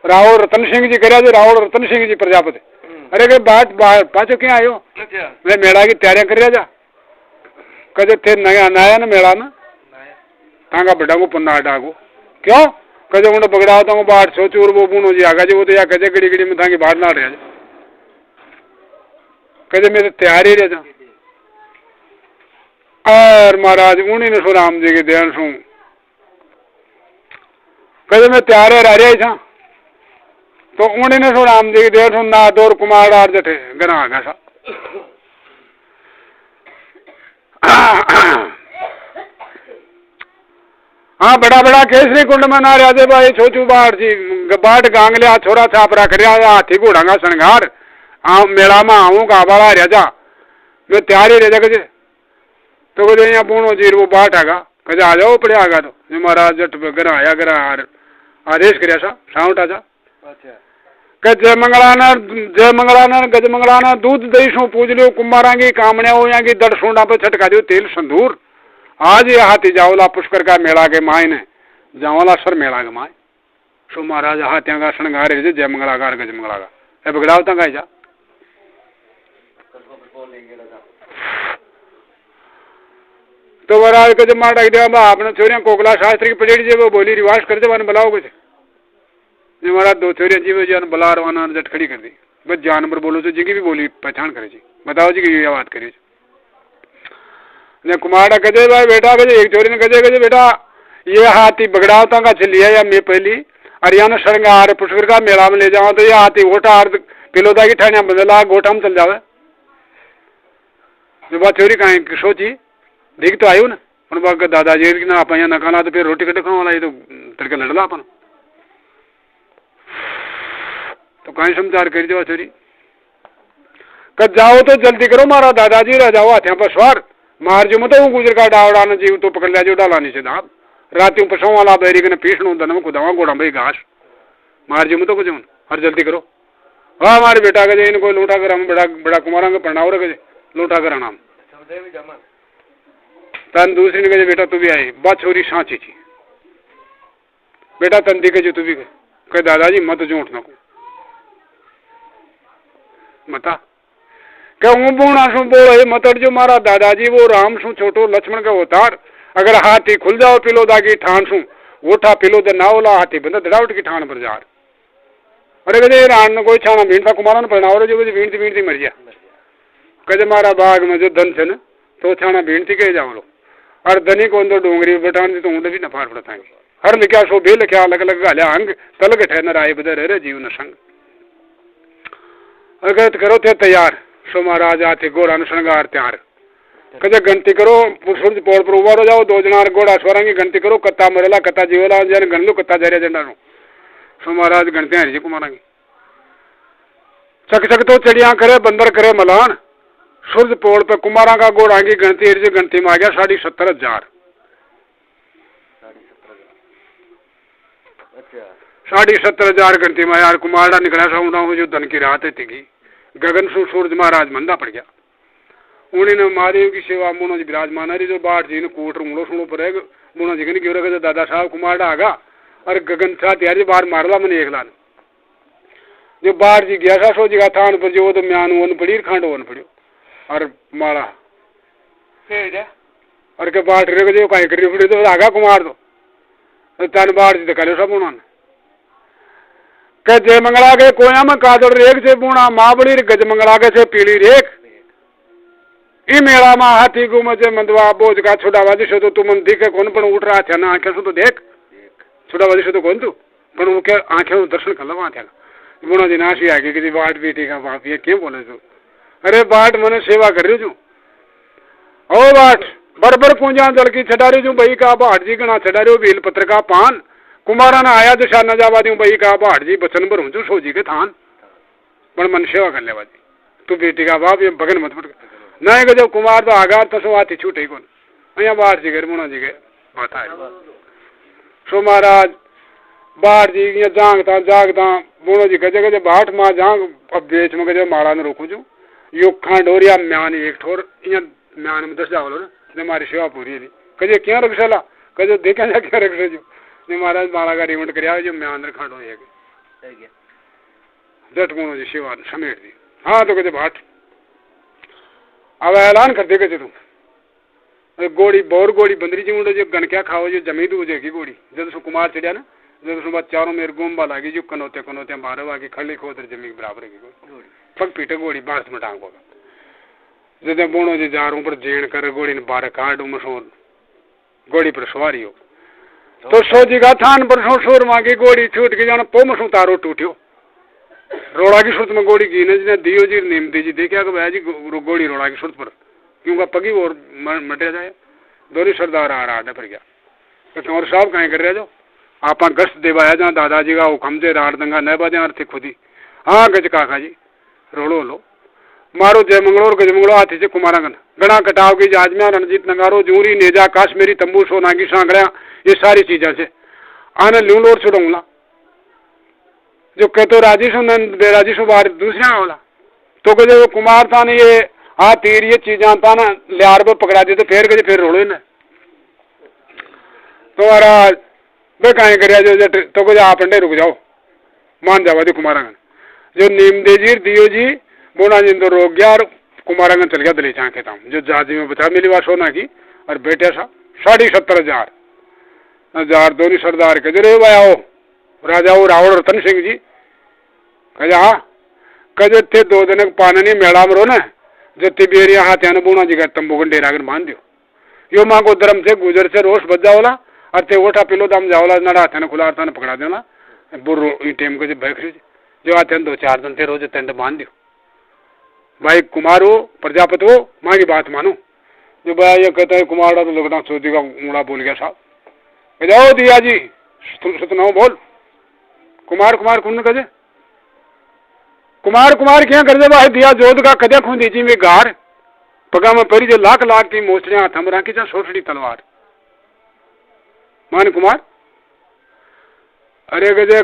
राहुल रतन सिंह जी कर राहुल रतन सिंह जी प्रजापति अरे के बात पाचो क्या आयो मैं मेला की तैयारियां कर रहा था कजे थे नया नया ना मेला ना तांगा बड़ा को पन्ना डागो क्यों कजे उन्हें बगड़ा होता हूँ बाहर सोचू और वो बुनो जी आगा जी वो तो या कजे गड़ी गड़ी में थांगी बाहर ना रहा कजे मैं तो तैयारी रह जा और महाराज उन्हीं ने सो राम जी के ध्यान सू कजे मैं तैयार रह रहा था तो उन्हीं ने सो राम जी के ध्यान सू ना दौर कुमार आर जठे गना आ गया हाँ बड़ा बड़ा केसरी कुंड में ना राजे भाई छोचू बाट जी बाट गांगलिया छोरा छापरा कर हाथी घोड़ा का श्रृंगार मेला में आऊँ का बड़ा राजा मैं तैयारी रह जा तो कहे यहाँ पूर्ण जीर वो बाट आगा कहे आ जाओ पड़े आगा तो जो महाराज जट गरा आया गरा आदेश कर साउंड आजा जय मंगलाना गज मंगलाना दूध दही सो पूज लो कुमारांगी कामने हो की दड़ सोंडा पे छटका दो तेल संदूर आज ये हाथी जाओला पुष्कर का मेला के माए ने जाओला सर मेला के माए सो महाराज हाथिया का श्रृंगार जय मंगलाकार गज मंगलागा बगड़ा होता का जा तो महाराज को जब मार डाक दिया आपने छोरियां कोकला शास्त्री की पटेड़ी जी वो बोली रिवाज कर दे मैंने बुलाओ कुछ जो महाराज 2 छोरियां जी वो जान बुला रवाना जट खड़ी कर दी बस जानवर बोलो तो जी की भी बोली पहचान करे जी बताओ जी की ये बात करिए ने कुमार कहे भाई बेटा कहे एक छोरी ने कहे बेटा ये हाथी बगड़ावता का चलिया या मैं पहली हरियाणा श्रृंगार पुष्कर का मेला में ले जाओ तो ये हाथी गोटा अर्ध पिलोदा की ठाणिया बदला गोटा में चल जावे जो बात छोरी कहीं सोची देख तो आयो ना उन दादाजी ना आप ना खाना तो फिर रोटी कटे खाने वाला ये तो तड़के लड़ला अपन तो कहीं समाचार कर दो छोरी कद जाओ तो जल्दी करो मारा दादाजी रह जाओ हाथियां पर सवार मार जो मत गुजर का डावड़ा न जीव तो पकड़ लिया जो डाला नीचे दाब रात पसों वाला बैरी के पीसणू दन खुदावा गोड़ा भाई घास मार जो मत कुछ हर जल्दी करो हाँ हमारे बेटा के इनको लूटा कर हम बड़ा बड़ा कुमारा के पढ़ाओ रखे लूटा कर नाम तन दूसरी ने कहे बेटा तू भी आई बात छोरी सांची थी बेटा तंदी के जो तू भी कह दादाजी मत झूठ न को मता कहूँ बूढ़ा सु बोले मतड़ जो मारा दादाजी वो राम सु छोटो लक्ष्मण का अवतार अगर हाथी खुल जाओ पिलो दागी ठान सु ओठा पिलो द नावला हाथी बंदा दड़ावट की ठान पर जार अरे कदे रान कोई छाना भीड़ था कुमारा ने पढ़ाओ जो भीड़ थी मर गया कदे मारा बाग में जो धन छन तो छाना भीड़ थी कह जाओ लो और धनी को अंदर डोंगरी बटान तो ऊँट भी न फाड़ पड़ता हर लिखा सो भी लिखा अलग अलग गाल्या अंग तलग ठहर आए बदर रे जीव न संग अगर करो थे तैयार सो महाराज आते घोड़ा न श्रृंगार त्यार कदे गणती करो सूरज पोड़ पर उबार हो जाओ दो जनार घोड़ा स्वरंगी गणती करो कत्ता मरेला कत्ता जीवला जन गण लो कत्ता जरिया जंडा लो सो महाराज गणते हैं जी को मारेंगे चक चक तो चिड़िया करे बंदर करे मलान सूरज पोड़ पे कुमारा का घोड़ा की गणती हरी गणती में आ गया 70,000 70,000 गणती में यार कुमारा निकला सा जो धन की रात थी गगन सु सूरज महाराज मंदा पड़ गया उन्हें महादेव की सेवा मुनो जी विराजमान रही जो बाट जी ने कोट रूलो सुनो पर मुनो जी क्यों रखे दादा साहब कुमार आगा और गगन था त्यार जी बाहर मारला मैंने एक लान जो बाहर जी गया था सो जी का थान पर जो तो म्यान वन पड़ी खांड वन पड़ियो और मारा और के बाट रे जो कहीं करी पड़ी तो आगा कुमार तो तन बाहर जी दिखा लो सब उन्होंने के जय मंगला के कोया में कादड़ रेख से बूढ़ा माँ बड़ी गज मंगला के से पीली रेख ई मेला में हाथी घूम से मंदवा बोझ का छुड़ावादी से तो तुम दिखे कौन पण उठ रहा था ना आंखें से तो देख छुड़ावादी से तो कौन तू पण वो क्या आंखें दर्शन कर लगा था बुढ़ा जी नाशी आ गई कि बाट बेटी का बाप ये क्यों बोले तू अरे बाट मैंने सेवा कर रही हूँ ओ बाट बरबर पूंजा जल की छटा रही हूँ बही का बाट जी गणा छटा रही हूँ बेल पत्र का पान कुमारा ने आया दिशा न जावा दूं बही का बाट जी बचन पर हूँ सोजी के थान पर मन सेवा कर ले बाजी तू बेटी का बाप ये बगन मत पट नहीं जब कुमार तो आगार तो सो आती छूटे कौन अँ बाहर जी गए मुना जी गए बात आए सो महाराज बाहर जी जागता जागता मुनो जी गजे गजे बाट माँ जाग अब बेच में गजे माड़ा ने रोकू जू यो खा डोरिया म्यान एक ठोर इं म्यान में 10 जावलो ने हमारी सेवा पूरी है कजे क्या रखसला कजे देखा जा क्या रख जो ने महाराज माड़ा का रिमोट कर जो म्यान खा डो जट मुनो जी सेवा समेट दी हाँ तो कजे बाट अब ऐलान कर दे तुम गोड़ी बोर गोड़ी बंदरी जी मुंडो जो गण क्या खाओ जो जमी दू की गोड़ी जब सु कुमार चढ़िया ना जब सु बात चारों मेरे गोम्बा लागी जो कनोते कनोते मारो आगे खड़ी खोदर जमी के बराबर की गोड़ी पग पीटे गोड़ी बांस में टांग होगा जब बोनो जी जा पर जेण कर गोड़ी ने बारह काट मशहूर गोड़ी पर सवारी हो तो सोजी का थान पर सोर मांगी गोड़ी छूट गई जाना पो मशू तारो टूटियो रोड़ा की सुरत में गोड़ी की ने दियो जी नीम दी जी देखा कि भाई जी गोड़ी रोड़ा की सुरत पर क्योंकि पगी और मटे जाए दोनों सरदार आ रहा फिर गया तो कंवर साहब कहीं कर रहे जो आप गश्त देवाया जहाँ दादाजी का हुक्म से राड़ दंगा न बाजे आर्थिक खुदी हाँ गज काका जी रोड़ो लो मारो जय मंगलो और गज मंगलो हाथी से कुमारागन गणा कटाव की जाजमिया रणजीत नगारो जूरी नेजा काश्मीरी तंबू सोना की सांगड़िया ये सारी चीजें से आने लूल और छुड़ूंगा जो कहते राजी सु बेराजी सु बाहर दूसरा वाला तो कहे वो कुमार था ने ये हाँ तीर ये चीजा था ना लियार पे पकड़ा दी तो फिर रोड़ो ना तो महाराज वे कहीं कर जो तो कहे आप अंडे रुक जाओ मान जावा दी कुमारांगन जो नीम देजी दियो जी बोना जी तो रोक गया और कुमारांगन चल गया दली चाँखे था जो जाजी में बचा मिली बात सोना की और बेटे सा 70,000 दोनों सरदार के जो भाई आओ राजा वो रावण रतन सिंह जी कहे हाँ कहे थे 2 दिन पानी मेड़ा में रो न जो तिबेरिया हाथ आने बुना जी का तंबू का डेरा कर बांध दियो यो माँ को धर्म से गुजर से रोष बच जाओला और ते ओठा पिलो दम जाओला ना हाथ ने खुला हाथ पकड़ा देना बुर्रो टेम को जो बैठ जो आते 2-4 दिन थे रोज तेंद बांध दियो भाई कुमार हो प्रजापति हो माँ की बात मानो जो भाई ये कहता है कुमार तो लगता सोची का मुड़ा बोल गया साहब जाओ दिया जी सुनाओ बोल कुमार कुमार कौन कहे कुमार कुमार क्या कर दे भाई दिया जोध का कदे खून दीजी में गार पगा में परी जो लाख लाख की मोचड़ियां थम रखी जा छोटी तलवार मान कुमार अरे गजे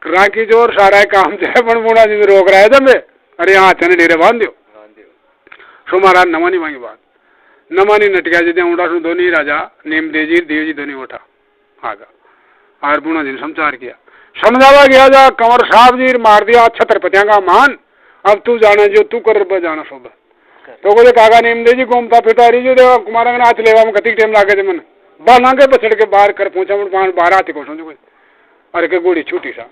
राखी जोर सारा काम जाए बन बुना जी रोक रहा है जब अरे यहाँ चने डेरे बांध दियो सो महाराज नमानी मांगी बात नमानी नटिया जी उड़ा दोनों राजा नेम देजी देव जी दोनों उठा आगा और बुना जी ने समाचार किया, समझावा गया जा कंवर साहब जी मार दिया छत्रपतिया का मान, अब तू जाना जो तू कर जाना सोबत। तो बोले काका नेम दे जी घूमता फिरता रही जो देवा कुमारा के नाच लेवा में कति टाइम लागे थे मन बाला के पछड़ के बाहर कर पहुंचा मुझे बाहर आते को समझो अरे के गोड़ी छूटी सा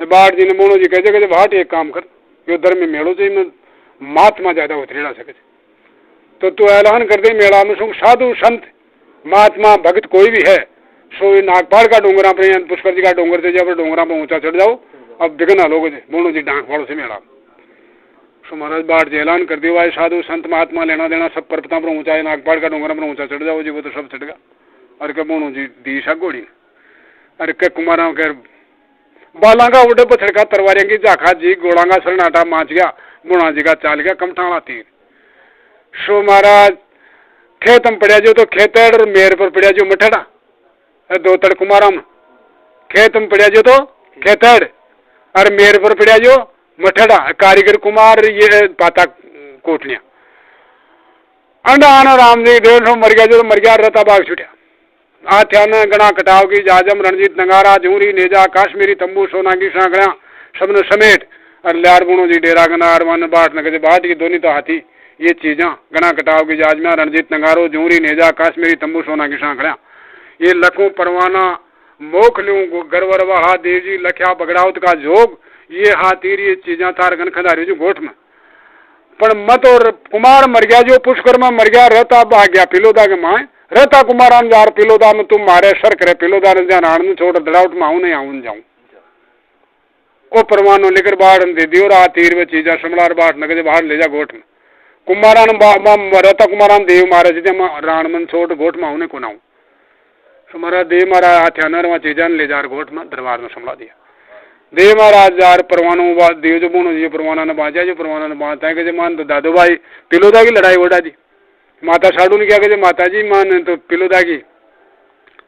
बाट जी ने मोनो जी कहते भाट एक काम कर यो धर्म में मेड़ो चाहिए मैं महात्मा ज्यादा उतरेड़ा सके तो तू ऐलान कर दे मेला में सुख साधु संत महात्मा भक्त कोई भी है सो नागपाल का डोंगरा पर पुष्कर जी का डोंगर से जब डोंगरा पर ऊंचा चढ़ जाओ अब दिखना लोगों से मोनो जी डांक फाड़ो से मेला सो महाराज बाट जी ऐलान कर दिया साधु संत महात्मा लेना देना सब पर्वता पर ऊंचा है नागपाल का डोंगरा पर ऊंचा चढ़ जाओ जी वो तो सब चढ़ गया अरे के मोनो जी दीशा गोड़ी अरे के कुमारा के बाला का उड़े पछड़ का तरवारियां की झाखा जी गोड़ांगा सरनाटा माच गया बुणा जी का चाल गया कमठाला तीर सो महाराज खेत में पड़ा जो तो खेतड़ और मेर पर पड़ा जो मठड़ा दो तड़ कुमारा में खेत में पड़ा जो तो खेतड़ और मेर पर पड़ा जो मठड़ा कारीगर कुमार ये पाता कोटलियां अंडा आना राम जी 150 मर गया जो तो मर गया रहता बाग छुटिया आथ्यान गणा कटाव की जाजम रणजीत नगारा झूरी नेजा काश्मीरी तंबू सोना की सांकड़ा सबने समेट और लार बुणो जी डेरा गनार वन बाट नगे बाट की दोनों तो हाथी ये चीजा गणा कटाव की जाजमा रणजीत नगारो झूरी नेजा काश्मीरी तंबू सोना की सांकड़ा ये लखों परवाना मोख लू गरवर हा देव जी लख्या बगड़ावत का जोग ये हाथीर ये चीजा तार गन खदारी जो गोठ में पर मत और कुमार मर गया जो पुष्कर में मर गया रहता भाग गया पिलोदा के माए रहता कुमारान जार पिलोदा में तुम मारे सर करे पिलोदा ने जान आनंद छोड़ दड़ाउट में आऊं नहीं आऊं जाऊं ओ परवानो लेकर बाढ़ दे दियो रा तीर में चीजा समलार बाट नगे बाहर ले जा गोठ में कुमारान रहता कुमारान देव मारे जी राण मन छोड़ गोठ में आऊं को नाऊं तुम्हारा देव महाराज हाथ्यानर वहां चीजा ले जार गोठ में दरबार में संभला दिया देव महाराज जार परवानो देव जो बोनो जी परवाना ने बाजा जो परवाना ने बांधता है कि मान तो दादू भाई पिलोदा की लड़ाई ओढ़ा दी माता साडू ने क्या कहते माता जी मान तो पिलोदा की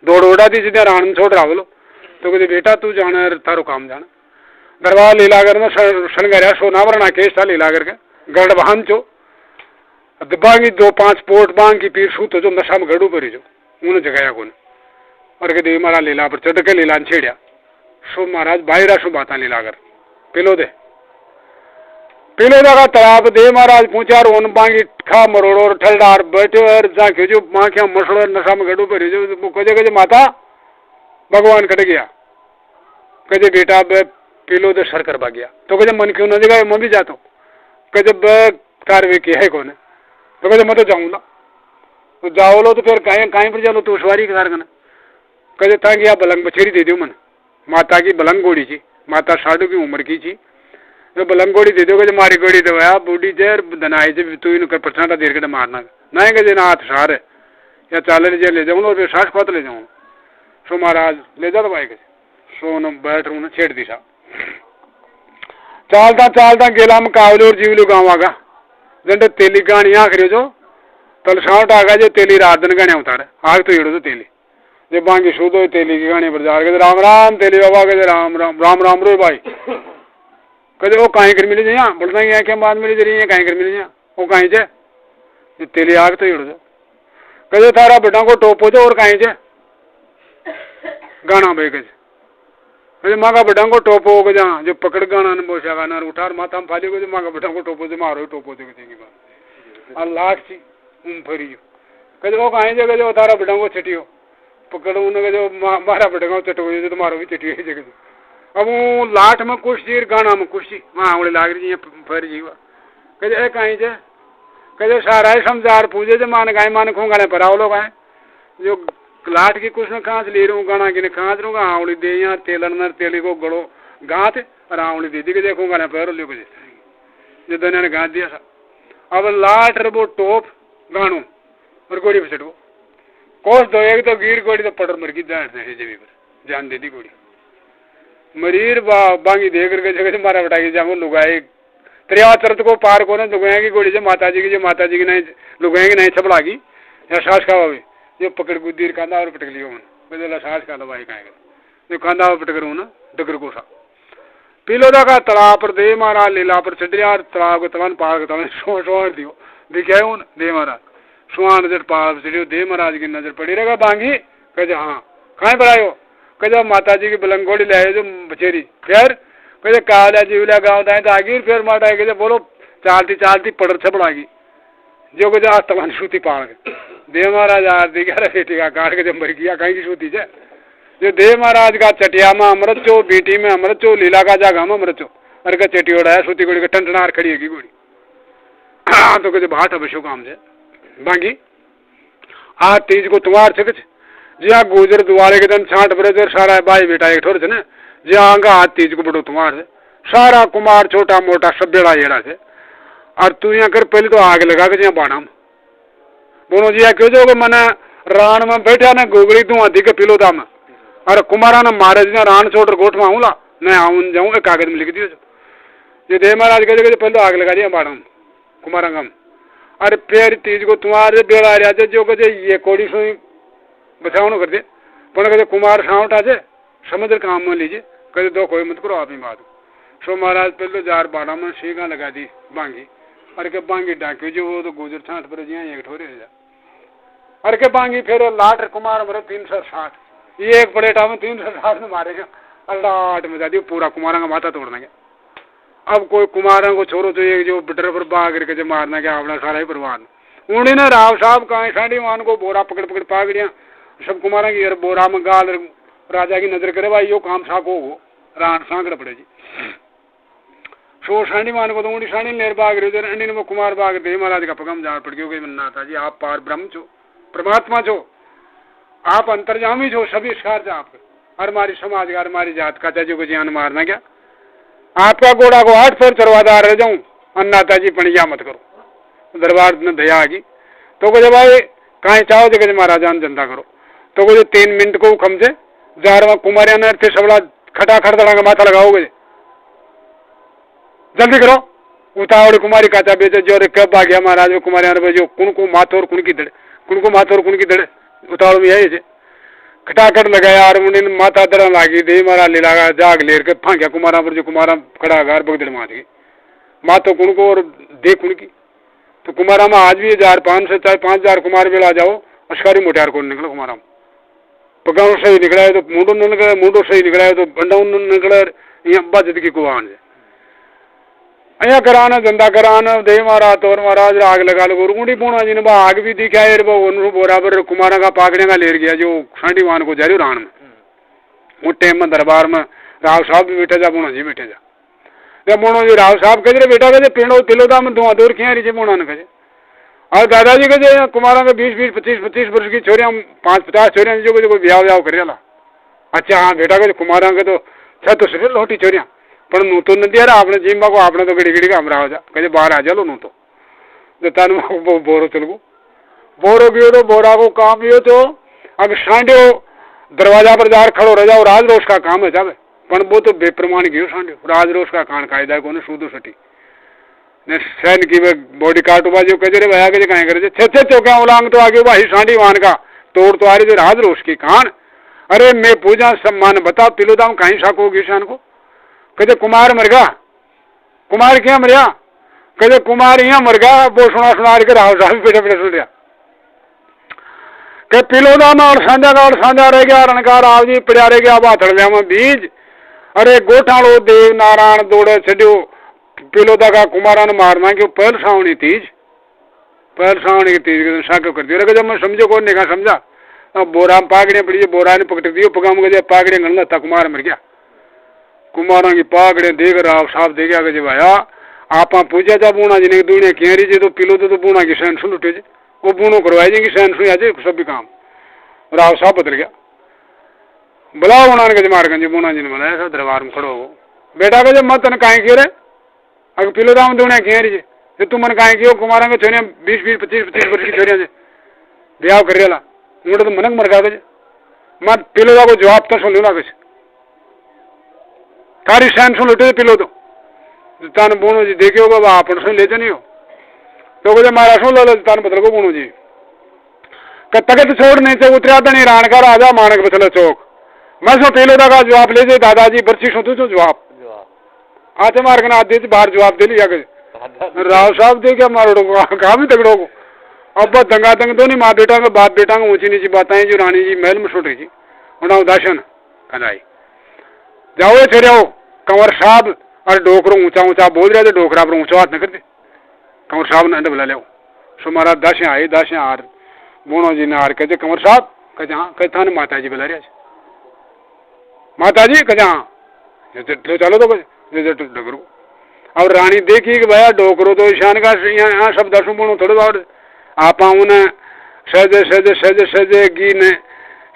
दौड़ ओढ़ा दी सीधे राण छोड़ रहा बोलो तो कहते बेटा तू जाना तारो काम जाना दरबार लीलागर में शनगरिया सोना वरना केस था लीलागर के गढ़ बहान चो बांगी 2-5 पोट बांग की पीर सू तो जो नशा में गड़ू परी जो उन्हें जगाया को और के देव महाराज लीला पर चढ़ के लीला छेड़िया सो महाराज बाहरा सो बाता लीलागर पिलोदा का तालाब देव महाराज पूछा रोन बांगी खा मरोड़ और ठलडार बैठे और जाके जो माखिया मसड़ नशा में गड़ू परी जो कजे माता भगवान कट गया कजे बेटा पिलोदे सर कर बा गया तो कहे मन क्यों न जगह मैं भी जाता हूँ कहे कारवे की है कौन तो कहे मैं तो जाऊंगा तो जाओ लो तो फिर कहीं पर जाओ तो सवारी कार करना कहे था कि आप बलंग बछेरी दे दो मन माता की बलंग गोड़ी थी माता साढ़ू की उम्र की थी तो बलंग गोड़ी दे दो कहे मारी गोड़ी दवाया बूढ़ी जर दनाई से तू इन पछाटा देर के मारना ना कहे ना हाथ सार है या चाले ले ले जाऊँ फिर सास पात ले जाऊँ सो महाराज ले जा तो भाई के सो न बैठ रू छेड़ दी सा चालता चालता गेला में कावले और जीवलू गाँव आगा जंडे तेली गाणी आखरी जो तलसावट आगा जो तेली रात दिन गाने उतारे आग तो इड़ो तो तेली जो बांगी सूदो तेली की गानी पर जा रहे राम राम तेली बाबा कहते राम राम राम राम रो भाई कहते वो कहीं कर मिली जाइए बोलना ही क्या बात मिली जा रही है कहीं कर मिली जाए वो कहीं से तेली आग तो इड़ो जो कहते थारा बेटा को टोपो जो और कहीं से गाना भाई कहते अरे माँ का बेटा को टोपो हो जा जो पकड़ गाना ने बोशा गाना उठार माथा में फाली को जो माँ का बेटा को टोपो से मारो टोपो से कहेंगे बात और लाट सी फरी जो कहते वो कहीं जगह जो तारा बेटा को छटियो पकड़ो उन्हें जो मारा बेटा को चटो जो तुम्हारो भी चटियो जगह अब वो लाट में कुछ चीर गाना में कुछ ची वहाँ उड़े लाग रही है फरी जीवा कहते कहीं से कहते सारा समझार पूजे जो मान गाय मान खो गाने पर आओ लोग आए जो लाट की कुछ न खांच ले रहा हूँ गाना की खांच रहूँगा आंवली दे यहाँ तेलन नर तेली को गड़ो गाँथ और आंवली दीदी के देखो गाना पैर ले जो दुनिया ने गाँथ दिया सा अब लाट रबो टोप गाणो और गोड़ी पे चढ़ो कोस दो एक तो गिर गोड़ी तो पटर मर की जमी पर जान दे दी गोड़ी मरीर बांगी दे करके जगह से मारा बटा के जाओ लुगाए त्रिया चरत को पार को ना लुगाए की गोड़ी से माता जी की नहीं लुगाए की नहीं छपड़ा की या सास खावा भी जो पकड़ गुद्दीर कांदा और पटक लियो मन बदला सास का दवाई काएगा जो कांदा और पटक ना डगर को सा पिलोदा का तालाब पर दे महाराज लीला पर चढ़िया तालाब को तवन पार को तवन सोड़ दियो दिखे उन दे महाराज सुहा नजर पार चढ़ियो दे महाराज की नजर पड़ी रहेगा बांगी कहे हाँ कहीं पर आयो कहे माता जी की बलंगोड़ी ले आए जो बचेरी, फिर कहे काला जीवला गाँव दाए तो आगी, फिर माटा कहे बोलो चालती चालती पड़र से पड़ागी जो कहे आज तक सूती पाड़ के देव महाराज आज दी कह बेटी का काट के जब मर गया कहीं की सूती से जो देव महाराज का चटिया में अमृत चो, बीटी में अमृत चो, लीला का जागा में अमृत चो, अरे का चटी उड़ाया सूती गोड़ी का टंटनार खड़ी है की गोड़ी तो कहे भाट अवश्य काम से बांगी आज तीज को तुम्हार से कुछ जिया गुजर दुआरे के दिन छाट बरजर सारा भाई बेटा एक ठोर से न जिया आंगा आज तीज को बड़ो तुम्हार से सारा कुमार छोटा मोटा सब बेड़ा येड़ा से और तू यहाँ कर पहले तो आग लगा के जिया बाणा में बोलो जिया क्यों जो मैंने रान में बैठा न गोगड़ी तू अधिक के पिलोदा में अरे कुमारा ने मारे जिया रान छोड़ गोठ में आऊला मैं आऊँ जाऊँ एक कागज में लिख दियो जो देव महाराज कहे पहले तो आग लगा दिया बाणा में कुमारा गम अरे फिर तीज को तुम्हारे बेड़ा रहा जो कहे ये कोड़ी सुई बचाव न कर दे पर कहे कुमार सावटा से समझ काम में लीजिए कहे दो कोई मत करो आप ही बात सो महाराज पहले जार बाड़ा में सीगा लगा दी बांगी अरे के बांगी डाकी जो वो तो गुजर छाट पर जिया एक ठोरे जा अरे के बांगी फिर लाट कुमार मरे 360 ये एक पलेटा में 360 में मारेगा अल्लाट में जाती पूरा कुमारा का माथा तोड़ देंगे अब कोई कुमारा को छोड़ो तो ये जो बिटर पर बाग करके जो मारना क्या अपना सारा ही बर्बाद उन्हें ना राव साहब कहा साढ़ी मान को बोरा पकड़ पकड़ पागड़िया सब कुमारा की बोरा में गाल राजा की नजर करे भाई यो काम साको हो रान सांकड़ पड़े जी सो साढ़ी मान को तो उड़ी साढ़ी लेर बाग रहे अंडी में कुमार बाग देव महाराज का पगम जान पड़ गया मन्ना था जी आप पार ब्रह्म छो परमात्मा छो आप अंतर्जामी छो सभी स्कार से आपके हर हमारी समाज का हमारी जात का चाहे को जान मारना क्या आपका घोड़ा को 8 पैर चरवादार रह जाऊं अन्नाता जी पणिया मत करो दरबार में दया आगी तो कुछ भाई कहीं चाहो जगह महाराजान जनता करो तो कुछ 3 मिनट को कम से जार कुमारिया ने थे सबड़ा खटा खड़दड़ा का माथा लगाओगे जल्दी करो उतावड़ कुमारी काचा बेचे जो रे कब आ गया महाराज कुमारिया जो कुण को माथो और कुण की दड़े कुण को माथो और कुण की दड़े उतावड़ में यही खटाखट लगाया और उन्हें माथा दरा लागी दे मारा ले लगा जाग लेर के फांक्या कुमारा पर जो कुमारा खड़ा गार बगदड़ मार गई माथो कुण को और दे कुण की तो कुमारा में आज भी 4-5 से चाहे 5,000 कुमार बेला जाओ अशकारी मोटियार को निकलो कुमारा में पगाव सही निकला है तो मुंडो सही निकला है तो बंडा निकला यहाँ बजत की कुआन से अया कराना धंधा कराना देव महाराज तोर महाराज आग लगा लो रूढ़ी पूना जी ने आग भी दिखा है बराबर कुमारा का पाकड़े का लेर गया जो सांडी वान को जा रही रान में वो टाइम में दरबार में राव साहब भी बैठे जा बोना जी बैठे जा जब बोनो जी राव साहब कहे बेटा कहे पेड़ो तिलोदा में धुआं दूर खिया रही बोना ने कहे और दादाजी कहे कुमारा के 20-25 वर्ष की छोरियां 5-50 छोरियां जो कोई ब्याह व्याह कर अच्छा हाँ बेटा कहे कुमारा के तो छत तो सिर्फ लोटी छोरियां पर नू तो नहीं दिया आपने जिम्बा को आपने तो गड़ी गड़ी का हमरा हो जा कहे बाहर आ जालो नू तो तन बोरो चल गो बोरो गयो तो बोरा को काम लियो तो अब सांडियो दरवाजा पर जार खड़ो रह जाओ राज रोष का काम है जावे पर वो तो बेप्रमाण गयो सांडियो राज रोष का कान कायदा को सूदो सटी ने सैन की बॉडी कार्ड बाजो कहे रे भैया के कहीं करे छे चौकिया उलांग तो आगे भाई सांडी वान का तोड़ तो आ रही जो राज रोष की कान अरे मैं पूजा सम्मान बता तिलोदाम कहीं साको किसान को कहे कुमार मर गया कुमार क्या मरिया कहे कुमार यहाँ मर गया वो सुना के राव साहब बेटे बेटे सुन लिया के पिलोदा में और साझा रह गया रणकार आव जी पड़ा रह गया बाथड़ लिया में बीज अरे गोठालो देव नारायण दौड़े छो पिलोदा का कुमारा ने मारना कि पहल सावनी तीज की तीज साक्यो कर दिया जब मैं समझो कौन नहीं समझा बोरा में पागड़ियाँ पड़ी बोरा ने पकड़ दियो पगाम गए पागड़ियाँ गणना था कुमार मर गया कुमारा की पागड़े देख राव साहब दे गया कि भाया आप पूछा था बूना जी ने दुनिया क्या रही तो पिलो तो बूना की सैन सुन उठे वो बूनो करवाए जी सैन सुन आज सब भी काम राव साहब बदल गया बुलाओ उन्होंने कहे मारगंज बूना जी ने बुलाया सब दरबार में खड़ो हो बेटा कहे मत ने काहे किए रे अगर पिलो दाम दुनिया क्या रही तो तुम मन काहे कियो कुमारा के छोरियां 20-25 वर्ष की छोरियां से ब्याह कर रहा उन्होंने तो मनक मर गया मत पिलो को जवाब तो सुन लो कुछ थारी सैन सुन लुटे पिलो तो तान बोनो जी देखे होगा आप सुन लेते नहीं हो तो कहे मारा सुन लो तान बदल को बोनो जी तकत छोड़ नहीं से उतरा तो नहीं रानकार आजा मानक बचल चौक मैं सो पिलो का जवाब ले जे दादाजी बर्ची सो तू जवाब आते मार के आदि बाहर जवाब दे लिया राव साहब दे क्या मारो कहा भी तगड़ो को अब दंगा दंग तो नहीं माँ बेटा का बाप बेटा का ऊंची नीची बातें जो रानी जी महल में छोटी जी उड़ा उदासन कदाई जाओ छे आओ कंवर साहब और डोकरो ऊंचा ऊंचा बोल रहे थे डोकरा पर ऊंचा हाथ न कर दे कंवर साहब ने बुला लिया सो मारा दस आए 10 आर बोनो जी ने आर कहते कंवर साहब कहे हाँ कहे थाने माता जी बुला रहे माता जी कहे हाँ चलो तो डगरू और रानी देखी कि भैया डोकरो तो ईशान का यहाँ सब दसों बोनो थोड़े बार आप उन्हें सहजे सहजे सहजे सहजे गी ने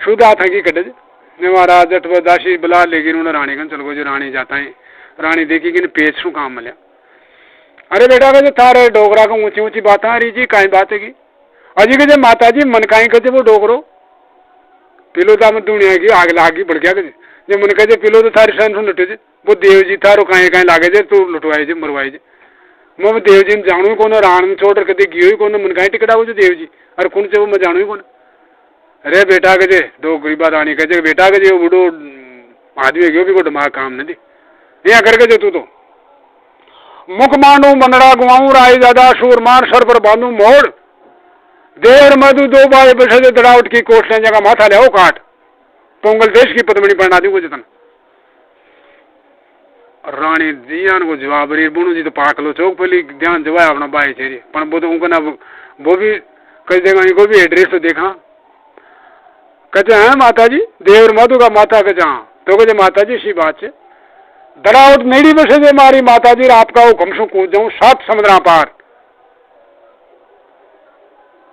शुद्धा था की कटे ने महाराज जट दासी बुला लेगी उन्होंने रानी कन चल गो जो रानी जाता है रानी देखी कि पेच शू काम मिले अरे बेटा कहे थारे डोगरा को ऊंची ऊंची बात आ रही जी काई बात है की अजी कहे माता जी मन काई कहे वो डोगरो पिलो तो मैं दुनिया की आग लागी बढ़ गया कहे जो मन कहे पिलो तो थारी सहन लुटे जे वो देव जी थारो कहीं कहीं लागे जे तू लुटवाए जे मरवाए जे मैं देव जी जानू कौन रान छोड़ कदे गियो कौन मन कहीं टिकटा हो देव जी और कौन से वो मैं जानू कौन अरे बेटा कहे दो गरीबा रानी कहे बेटा कहे बुढ़ो आदमी गयो भी को दिमाग काम नहीं दी यहाँ करके जो तू तो मुख मांडू मनड़ा गुआऊ राय ज्यादा सूरमान सर पर बांधू मोड़ देर मधु दो बार बसे दड़ावट की कोट ने जगह माथा ले काट पोंगल देश की पदमणी पढ़ना दी को जतन रानी दियान को जवाब रही बुणु जी तो पाक लो चौक पहली ध्यान जवाया अपना बाई चेरी पर वो तो उनको ना वो भी कह देगा इनको भी एड्रेस तो देखा कहते हैं माता जी देवर मधु का माता कहे हाँ तो कहे माता जी सी बात है दड़ावट नेड़ी बसे दे मारी माता जी आपका हुक्म सु कूद जाऊं 7 समुद्रा पार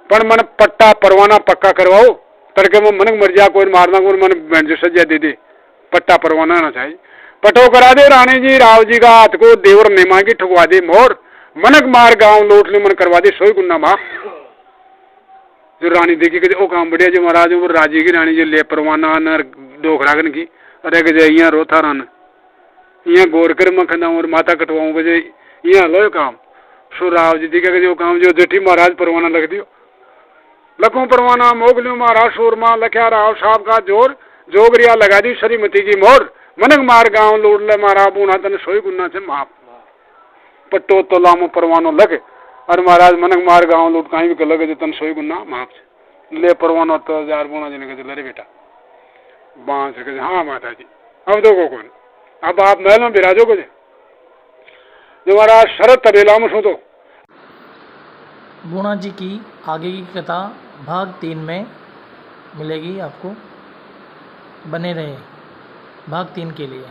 पर मन पट्टा परवाना पक्का करवाओ तड़के में मन मर जा कोई मारना को मन जो सजा दे दे पट्टा परवाना ना चाहिए पटो करा दे रानी जी राव जी का हाथ को देवर ने मांगी ठुकवा दे मोर मनक मार गांव लौट ले मन करवा दे सोई गुन्ना माँ जो रानी देखी कि ओ काम बढ़िया जो महाराज वो राजी की रानी जो ले परवाना न डोखरागन की अरे के यहाँ रोथा रन यहाँ गोर कर मखना और माता कटवाऊं के यहाँ लो काम सो राव जी देखा जो काम जो जेठी महाराज परवाना लग दियो लखों परवाना मोगलियो महाराज सूरमा लख्या राव साहब का जोर जोगरिया लगा दी श्रीमती की मोर मनक मार गांव लूट ले मारा बूना तन सोई गुन्ना से माप पट्टो तो लामो परवानो लगे और महाराज मनक मार गांव लूट कहीं भी लगे तन सोई गुन्ना माप से ले परवानो तो 1000 बोना जी ने कहे लरे बेटा बांस से कहे हाँ माता जी अब देखो कौन अब आप महल में बिराजो को जो महाराज शरद तबेला में सो तो बूणा जी की आगे की कथा भाग 3 में मिलेगी आपको, बने रहे भाग 3 के लिए।